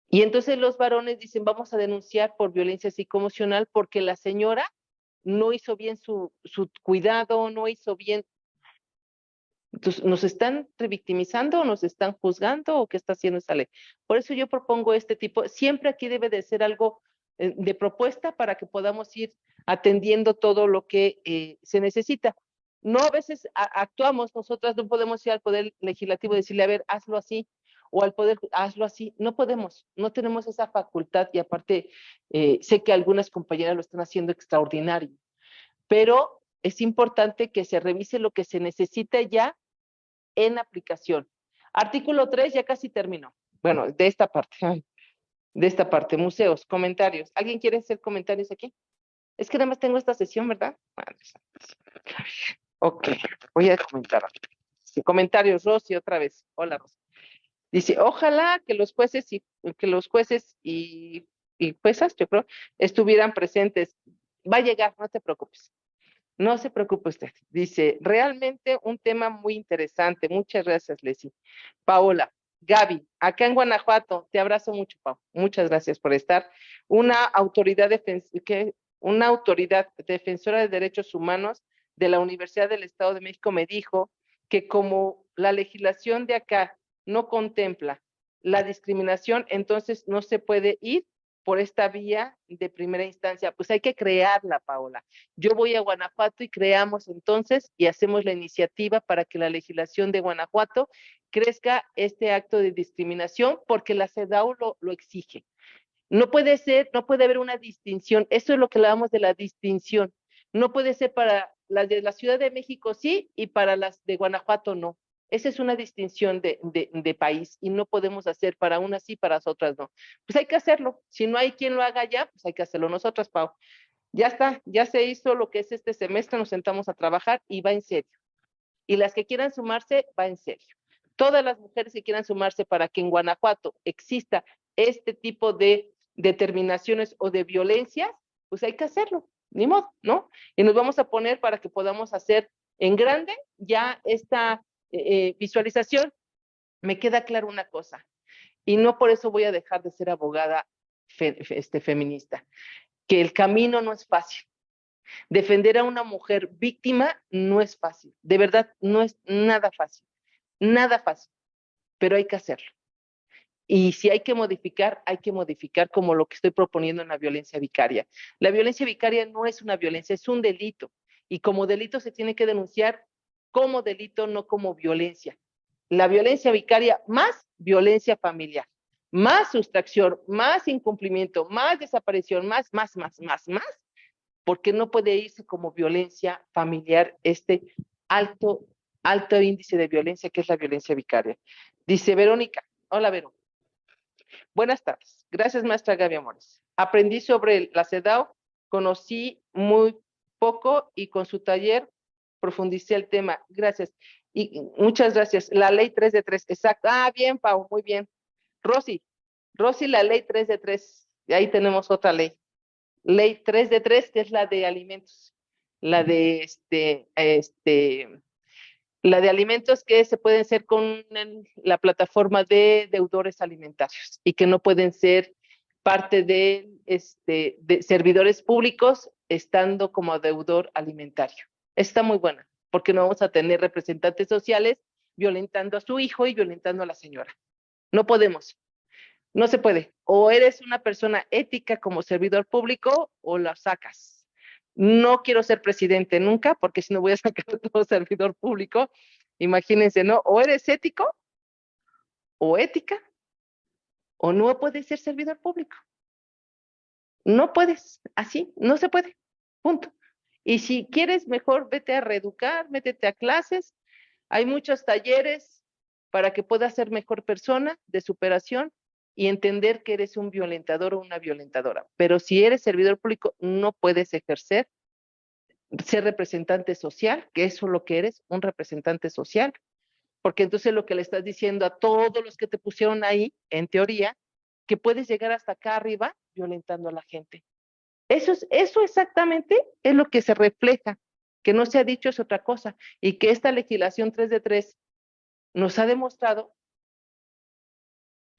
Y entonces los varones dicen, vamos a denunciar por violencia psicoemocional porque la señora no hizo bien su cuidado, no hizo bien. Entonces, ¿nos están revictimizando o nos están juzgando o qué está haciendo esa ley? Por eso yo propongo este tipo, siempre aquí debe de ser algo de propuesta para que podamos ir atendiendo todo lo que se necesita. No a veces actuamos, nosotras no podemos ir al Poder Legislativo y decirle, a ver, hazlo así, o al Poder, hazlo así. No podemos, no tenemos esa facultad y aparte sé que algunas compañeras lo están haciendo extraordinario, pero es importante que se revise lo que se necesita ya en aplicación. Artículo 3, ya casi terminó. Bueno, de esta parte, museos, comentarios. ¿Alguien quiere hacer comentarios aquí? Es que nada más tengo esta sesión, ¿verdad? Ok, voy a comentar. Sí, comentarios, Rosy, otra vez. Hola, Rosy. Dice, ojalá que los jueces y juezas, yo creo, estuvieran presentes. Va a llegar, no te preocupes. No se preocupe usted. Dice, realmente un tema muy interesante. Muchas gracias, Leslie. Paola, Gaby, acá en Guanajuato, te abrazo mucho, Pau. Muchas gracias por estar. Una autoridad defensora de derechos humanos de la Universidad del Estado de México me dijo que como la legislación de acá no contempla la discriminación, entonces no se puede ir por esta vía de primera instancia. Pues hay que crearla, Paola. Yo voy a Guanajuato y creamos entonces y hacemos la iniciativa para que la legislación de Guanajuato crezca este acto de discriminación porque la CEDAW lo exige. No puede ser, no puede haber una distinción. Eso es lo que hablamos de la distinción. No puede ser para las de la Ciudad de México sí y para las de Guanajuato no. Esa es una distinción de país y no podemos hacer para unas sí, para las otras no. Pues hay que hacerlo. Si no hay quien lo haga ya, pues hay que hacerlo nosotras, Pau. Ya está, ya se hizo lo que es este semestre, nos sentamos a trabajar y va en serio. Y las que quieran sumarse, va en serio. Todas las mujeres que quieran sumarse para que en Guanajuato exista este tipo de determinaciones o de violencias, pues hay que hacerlo, ni modo, ¿no? Y nos vamos a poner para que podamos hacer en grande ya esta visualización. Me queda claro una cosa, y no por eso voy a dejar de ser abogada feminista, que el camino no es fácil. Defender a una mujer víctima no es fácil, de verdad no es nada fácil, pero hay que hacerlo. Y si hay que modificar como lo que estoy proponiendo en la violencia vicaria. La violencia vicaria no es una violencia, es un delito. Y como delito se tiene que denunciar como delito, no como violencia. La violencia vicaria más violencia familiar, más sustracción, más incumplimiento, más desaparición, más, porque no puede irse como violencia familiar este alto, alto índice de violencia que es la violencia vicaria. Dice Verónica, hola Vero, buenas tardes, gracias maestra Gaby Amores. Aprendí sobre la CEDAW, conocí muy poco y con su taller profundicé el tema, gracias. Y muchas gracias, la ley 3 de 3, exacto. Ah, bien, Pau, muy bien. Rosy, la ley 3 de 3, y ahí tenemos otra ley. Ley 3 de 3, que es la de alimentos, la de La de alimentos que se pueden hacer con la plataforma de deudores alimentarios y que no pueden ser parte de servidores públicos estando como deudor alimentario. Está muy buena, porque no vamos a tener representantes sociales violentando a su hijo y violentando a la señora. No podemos, no se puede. O eres una persona ética como servidor público o la sacas. No quiero ser presidente nunca, porque si no voy a sacar a todo servidor público. Imagínense, ¿no? O eres ético o ética, o no puedes ser servidor público. No puedes, así, no se puede. Punto. Y si quieres, mejor vete a reeducar, métete a clases. Hay muchos talleres para que puedas ser mejor persona de superación y entender que eres un violentador o una violentadora. Pero si eres servidor público, no puedes ejercer, ser representante social, que eso es lo que eres, un representante social, porque entonces lo que le estás diciendo a todos los que te pusieron ahí, en teoría, que puedes llegar hasta acá arriba violentando a la gente. Eso exactamente es lo que se refleja, que no se ha dicho es otra cosa, y que esta legislación 3 de 3 nos ha demostrado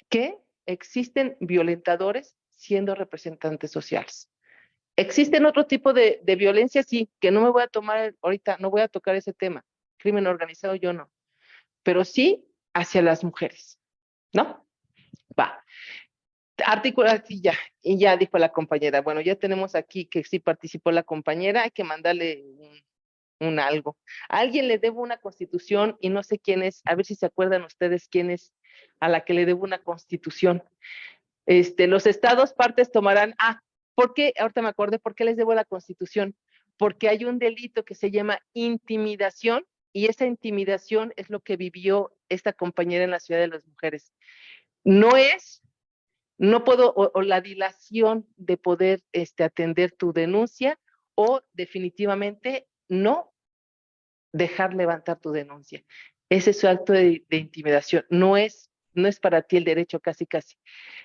que existen violentadores siendo representantes sociales. ¿Existen otro tipo de violencia? Sí, que no me voy a tomar ahorita, no voy a tocar ese tema. Crimen organizado yo no, pero sí hacia las mujeres, ¿no? Va. Articular, sí, ya, y ya dijo la compañera. Bueno, ya tenemos aquí que sí participó la compañera, hay que mandarle un algo. A alguien le debo una constitución y no sé quién es, a ver si se acuerdan ustedes quién es a la que le debo una constitución. Los estados partes tomarán, ¿por qué? Ahorita me acordé, ¿por qué les debo la constitución? Porque hay un delito que se llama intimidación y esa intimidación es lo que vivió esta compañera en la Ciudad de las Mujeres. No es, no puedo, o la dilación de poder atender tu denuncia o definitivamente no dejar levantar tu denuncia. Ese es su acto de intimidación. No es para ti el derecho, casi, casi.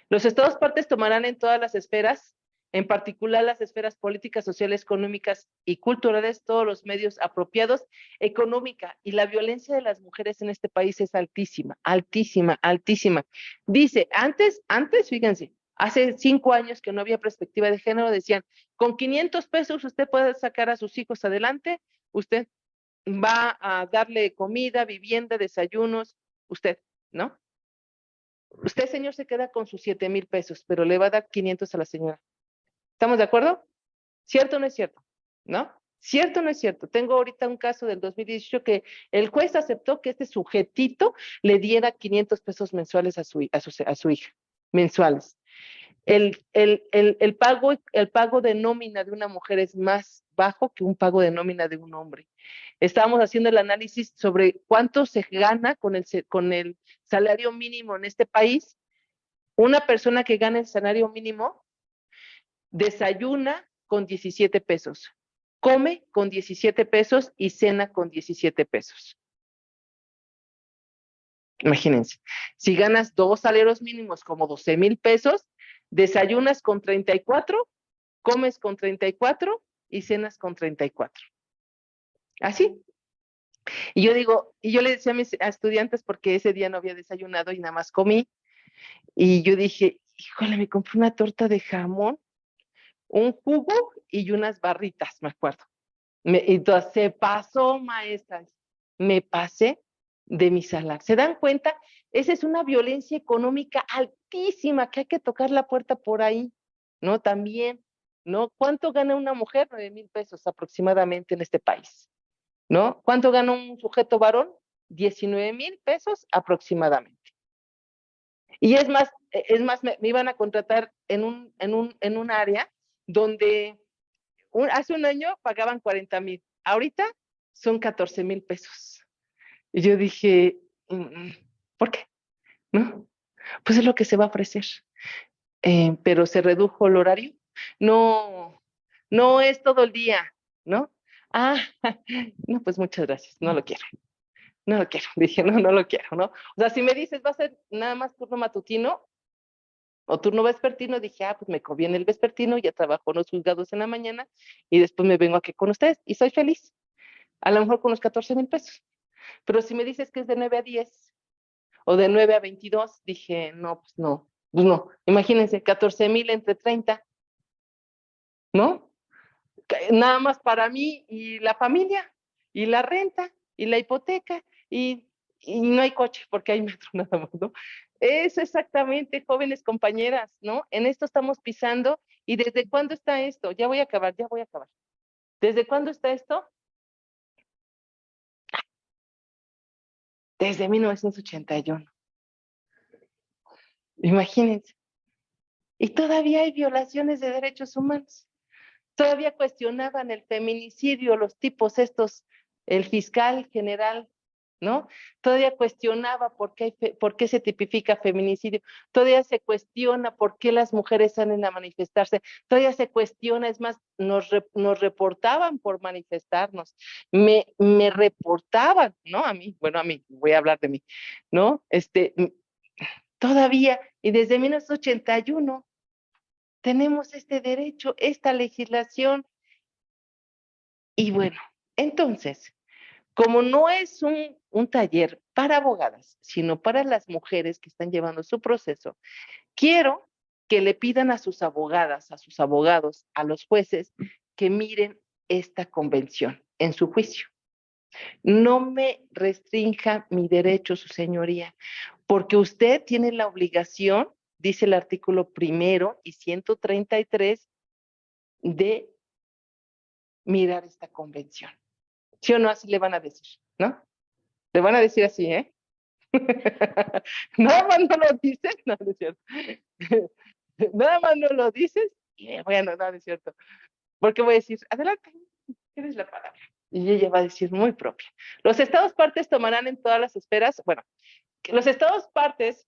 Los estados partes tomarán en todas las esferas, en particular las esferas políticas, sociales, económicas y culturales, todos los medios apropiados. Económica y la violencia de las mujeres en este país es altísima, altísima, altísima. Dice, antes, fíjense, hace 5 años que no había perspectiva de género, decían, con 500 pesos usted puede sacar a sus hijos adelante, usted va a darle comida, vivienda, desayunos, usted, ¿no? Usted, señor, se queda con sus 7,000 pesos, pero le va a dar 500 a la señora. ¿Estamos de acuerdo? ¿Cierto o no es cierto? ¿No? ¿Cierto o no es cierto? Tengo ahorita un caso del 2018 que el juez aceptó que este sujetito le diera 500 pesos mensuales a su hija, mensuales. El pago de nómina de una mujer es más bajo que un pago de nómina de un hombre. Estábamos haciendo el análisis sobre cuánto se gana con el salario mínimo en este país. Una persona que gana el salario mínimo desayuna con 17 pesos, come con 17 pesos y cena con 17 pesos. Imagínense, si ganas 2 salarios mínimos como 12,000 pesos, desayunas con 34, comes con 34 y cenas con 34. Así. Y yo le decía a mis estudiantes, porque ese día no había desayunado y nada más comí, y yo dije, híjole, me compré una torta de jamón, un jugo y unas barritas, me acuerdo. Entonces, se pasó, maestras, me pasé de mi salario. ¿Se dan cuenta? Esa es una violencia económica altísima, que hay que tocar la puerta por ahí, ¿no? También, ¿no? ¿Cuánto gana una mujer? 9,000 pesos aproximadamente en este país, ¿no? ¿Cuánto gana un sujeto varón? 19,000 pesos aproximadamente. Y es más, me iban a contratar en un área donde hace un año pagaban 40,000, ahorita son 14,000 pesos. Y yo dije, ¿por qué? ¿No? Pues es lo que se va a ofrecer. Pero se redujo el horario. No, no es todo el día, ¿no? Ah, no, pues muchas gracias, no lo quiero. No lo quiero, dije, no, no lo quiero, ¿no? O sea, si me dices, va a ser nada más turno matutino o turno vespertino, dije, pues me conviene el vespertino, ya trabajo en los juzgados en la mañana y después me vengo aquí con ustedes y soy feliz, a lo mejor con los 14,000 pesos. Pero si me dices que es de 9 a 10 o de 9 a 22, dije, no, pues no, pues no. Imagínense, 14,000 entre 30, ¿no? Nada más para mí y la familia, y la renta, y la hipoteca, y no hay coche porque hay metro nada más, ¿no? Eso exactamente, jóvenes compañeras, ¿no? En esto estamos pisando. ¿Y desde cuándo está esto? Ya voy a acabar, ya voy a acabar. ¿Desde cuándo está esto? Desde 1981. Imagínense. Y todavía hay violaciones de derechos humanos. Todavía cuestionaban el feminicidio, los tipos estos, el fiscal general, ¿no? Todavía cuestionaba por qué se tipifica feminicidio, todavía se cuestiona por qué las mujeres salen a manifestarse, todavía se cuestiona, es más, nos reportaban por manifestarnos, me reportaban, ¿no? A mí, bueno, a mí, voy a hablar de mí, ¿no? Todavía, y desde 1981 tenemos este derecho, esta legislación. Y bueno, entonces, como no es un taller para abogadas, sino para las mujeres que están llevando su proceso, quiero que le pidan a sus abogadas, a sus abogados, a los jueces, que miren esta convención en su juicio. No me restrinja mi derecho, su señoría, porque usted tiene la obligación, dice el artículo primero y 133, de mirar esta convención. ¿Sí o no? Así le van a decir, ¿no? Le van a decir así, ¿eh? Nada más no lo dices, no, no es cierto. Nada más no lo dices y bueno, no, no es cierto. Porque voy a decir, adelante, tienes la palabra. Y ella va a decir muy propia. Los estados partes tomarán en todas las esferas, bueno, los estados partes,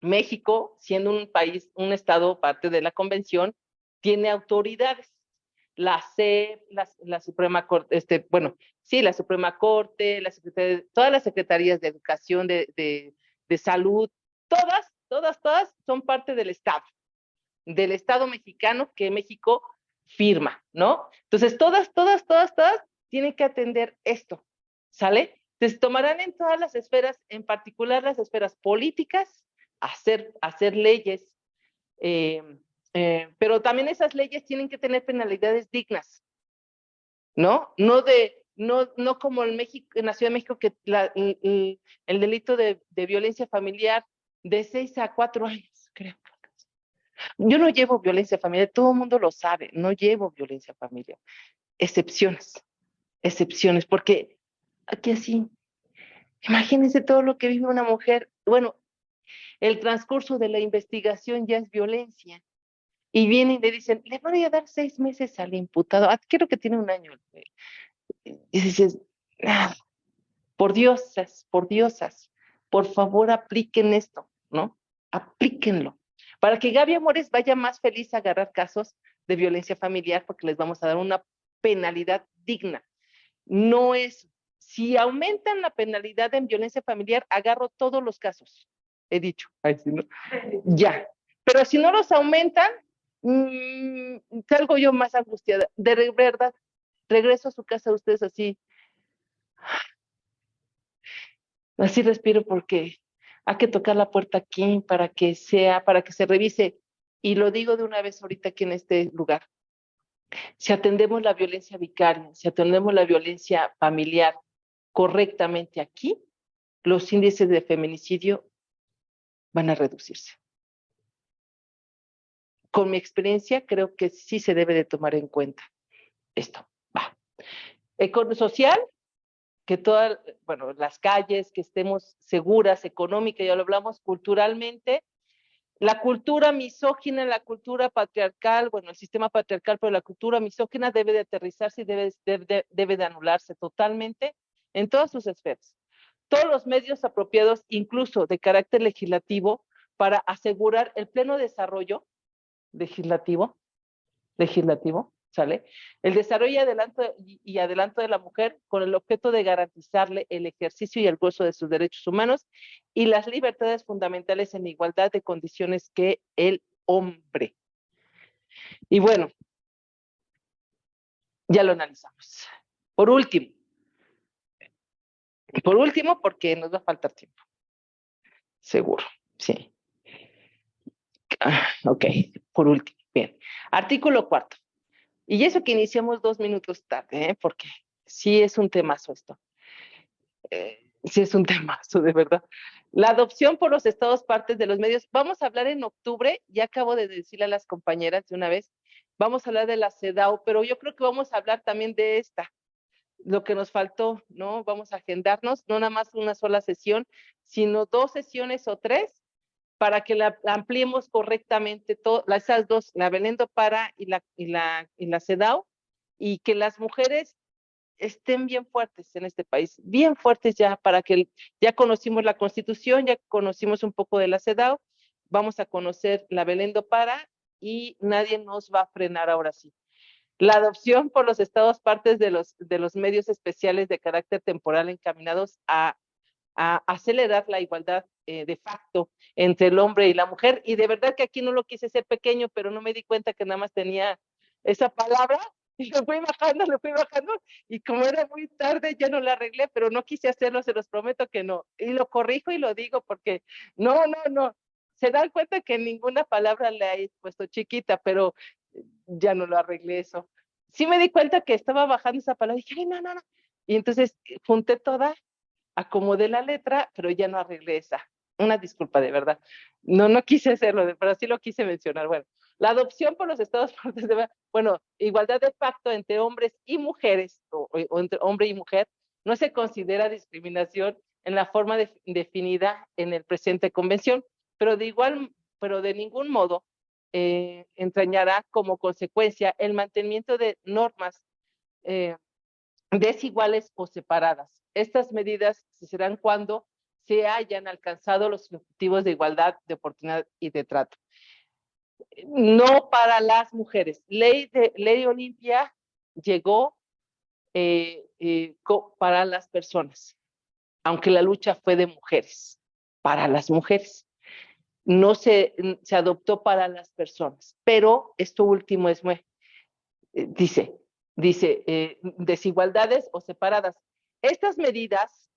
México, siendo un país, un estado parte de la convención, tiene autoridades. La CEP, la Suprema Corte, bueno, sí, la Suprema Corte, todas las secretarías de educación, de salud, todas son parte del Estado mexicano que México firma, ¿no? Entonces, todas tienen que atender esto, ¿sale? Entonces, tomarán en todas las esferas, en particular las esferas políticas, hacer leyes, eh, pero también esas leyes tienen que tener penalidades dignas, ¿no? No como en la Ciudad de México, que el delito de violencia familiar de 6 a 4 años, creo. Yo no llevo violencia familiar, todo el mundo lo sabe, no llevo violencia familiar. Excepciones, excepciones, porque aquí así, imagínense todo lo que vive una mujer. Bueno, el transcurso de la investigación ya es violencia. Y vienen y le dicen, le voy a dar 6 meses al imputado. Creo que tiene un año. Y dices, ah, por diosas, por favor apliquen esto, ¿no? Aplíquenlo. Para que Gaby Amores vaya más feliz a agarrar casos de violencia familiar, porque les vamos a dar una penalidad digna. No es, si aumentan la penalidad en violencia familiar, agarro todos los casos. He dicho, ay, sí, ¿no? Ya. Pero si no los aumentan, salgo yo más angustiada. De verdad, regreso a su casa ustedes así, así respiro porque hay que tocar la puerta aquí para que se revise. Y lo digo de una vez ahorita aquí en este lugar. Si atendemos la violencia vicaria, si atendemos la violencia familiar correctamente aquí, los índices de feminicidio van a reducirse. Con mi experiencia, creo que sí se debe de tomar en cuenta esto. Va. Social, que todas, bueno, las calles, que estemos seguras, económica, ya lo hablamos, culturalmente, la cultura misógina, la cultura patriarcal, bueno, el sistema patriarcal, pero la cultura misógina debe de aterrizarse y debe de anularse totalmente en todas sus esferas. Todos los medios apropiados, incluso de carácter legislativo, para asegurar el pleno desarrollo legislativo, ¿sale? El desarrollo y adelanto de la mujer con el objeto de garantizarle el ejercicio y el gozo de sus derechos humanos y las libertades fundamentales en igualdad de condiciones que el hombre. Y bueno, ya lo analizamos. Por último, Por último, porque nos va a faltar tiempo. Seguro, sí. Ok, por último, bien. Artículo 4. Y eso que iniciamos 2 minutos tarde, porque sí es un temazo esto. Sí es un temazo, de verdad. La adopción por los estados partes de los medios. Vamos a hablar en octubre, ya acabo de decirle a las compañeras de una vez, vamos a hablar de la CEDAW, pero yo creo que vamos a hablar también de esta, lo que nos faltó, ¿no? Vamos a agendarnos, no nada más una sola sesión, sino 2 sesiones o 3 para que la ampliemos correctamente esas dos, la Belén do Pará y la CEDAW, y que las mujeres estén bien fuertes en este país, bien fuertes ya, para que ya conocimos la Constitución, ya conocimos un poco de la CEDAW, vamos a conocer la Belén do Pará y nadie nos va a frenar ahora sí. La adopción por los estados partes de los medios especiales de carácter temporal encaminados a acelerar la igualdad de facto entre el hombre y la mujer. Y de verdad que aquí no lo quise ser pequeño, pero no me di cuenta que nada más tenía esa palabra y lo fui bajando, y como era muy tarde ya no la arreglé, pero no quise hacerlo, se los prometo que no. Y lo corrijo y lo digo porque no, no, no. Se dan cuenta que ninguna palabra le he puesto chiquita, pero ya no lo arreglé eso. Sí me di cuenta que estaba bajando esa palabra y dije, ay, no, no, no. Y entonces junté toda, acomodé la letra, pero ya no arreglé esa. Una disculpa, de verdad. No, no quise hacerlo, pero sí lo quise mencionar. Bueno, la adopción por los estados partes de, bueno, igualdad de facto entre hombres y mujeres, o entre hombre y mujer, no se considera discriminación en la forma definida en el presente convención, pero de ningún modo entrañará como consecuencia el mantenimiento de normas eh, desiguales o separadas. Estas medidas se serán cuando se hayan alcanzado los objetivos de igualdad de oportunidad y de trato. No para las mujeres. Ley Olimpia llegó para las personas, aunque la lucha fue de mujeres, para las mujeres. No se adoptó para las personas, pero esto último es muy, dice, desigualdades o separadas. Estas medidas,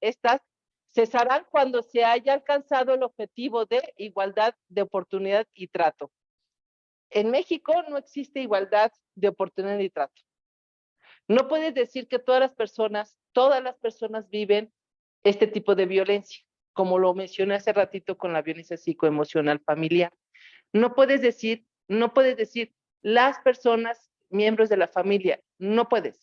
cesarán cuando se haya alcanzado el objetivo de igualdad de oportunidad y trato. En México no existe igualdad de oportunidad y trato. No puedes decir que todas las personas viven este tipo de violencia, como lo mencioné hace ratito con la violencia psicoemocional familiar. No puedes decir las personas, miembros de la familia, no puedes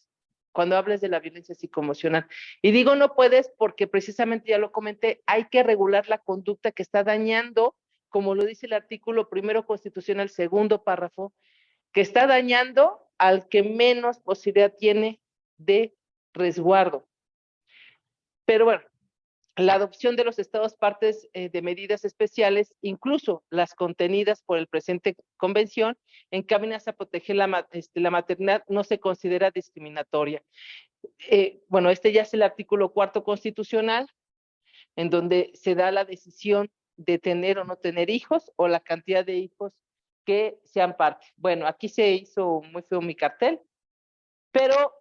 cuando hables de la violencia psicoemocional. Y digo no puedes porque precisamente ya lo comenté, hay que regular la conducta que está dañando, como lo dice el artículo primero constitucional, segundo párrafo, que está dañando al que menos posibilidad tiene de resguardo. Pero bueno, la adopción de los estados partes de medidas especiales, incluso las contenidas por el presente convención, encaminadas a proteger la maternidad, no se considera discriminatoria. Bueno, este ya es el artículo 4 constitucional, en donde se da la decisión de tener o no tener hijos, o la cantidad de hijos que sean parte. Bueno, aquí se hizo muy feo mi cartel, pero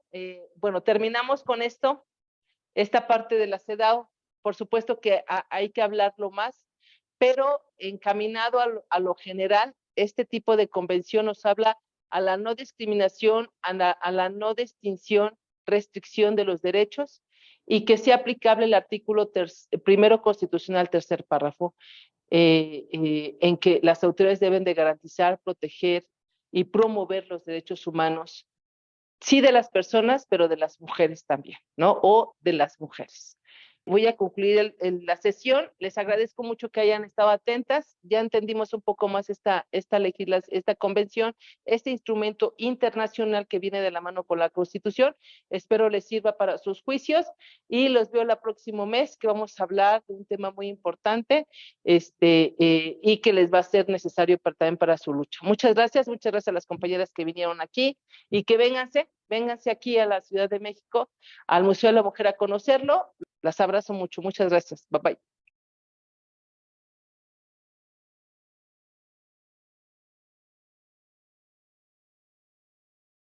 bueno, terminamos con esta parte de la CEDAW. Por supuesto que hay que hablarlo más, pero encaminado a lo general, este tipo de convención nos habla a la no discriminación, a la no distinción, restricción de los derechos, y que sea aplicable el artículo primero constitucional, tercer párrafo, en que las autoridades deben de garantizar, proteger y promover los derechos humanos, sí de las personas, pero de las mujeres también, ¿no? O de las mujeres. Voy a concluir la sesión. Les agradezco mucho que hayan estado atentas. Ya entendimos un poco más esta convención, este instrumento internacional que viene de la mano con la Constitución. Espero les sirva para sus juicios y los veo el próximo mes, que vamos a hablar de un tema muy importante, y que les va a ser necesario también para su lucha. Muchas gracias a las compañeras que vinieron aquí, y que vénganse aquí a la Ciudad de México, al Museo de la Mujer, a conocerlo. Las abrazo mucho. Muchas gracias. Bye bye.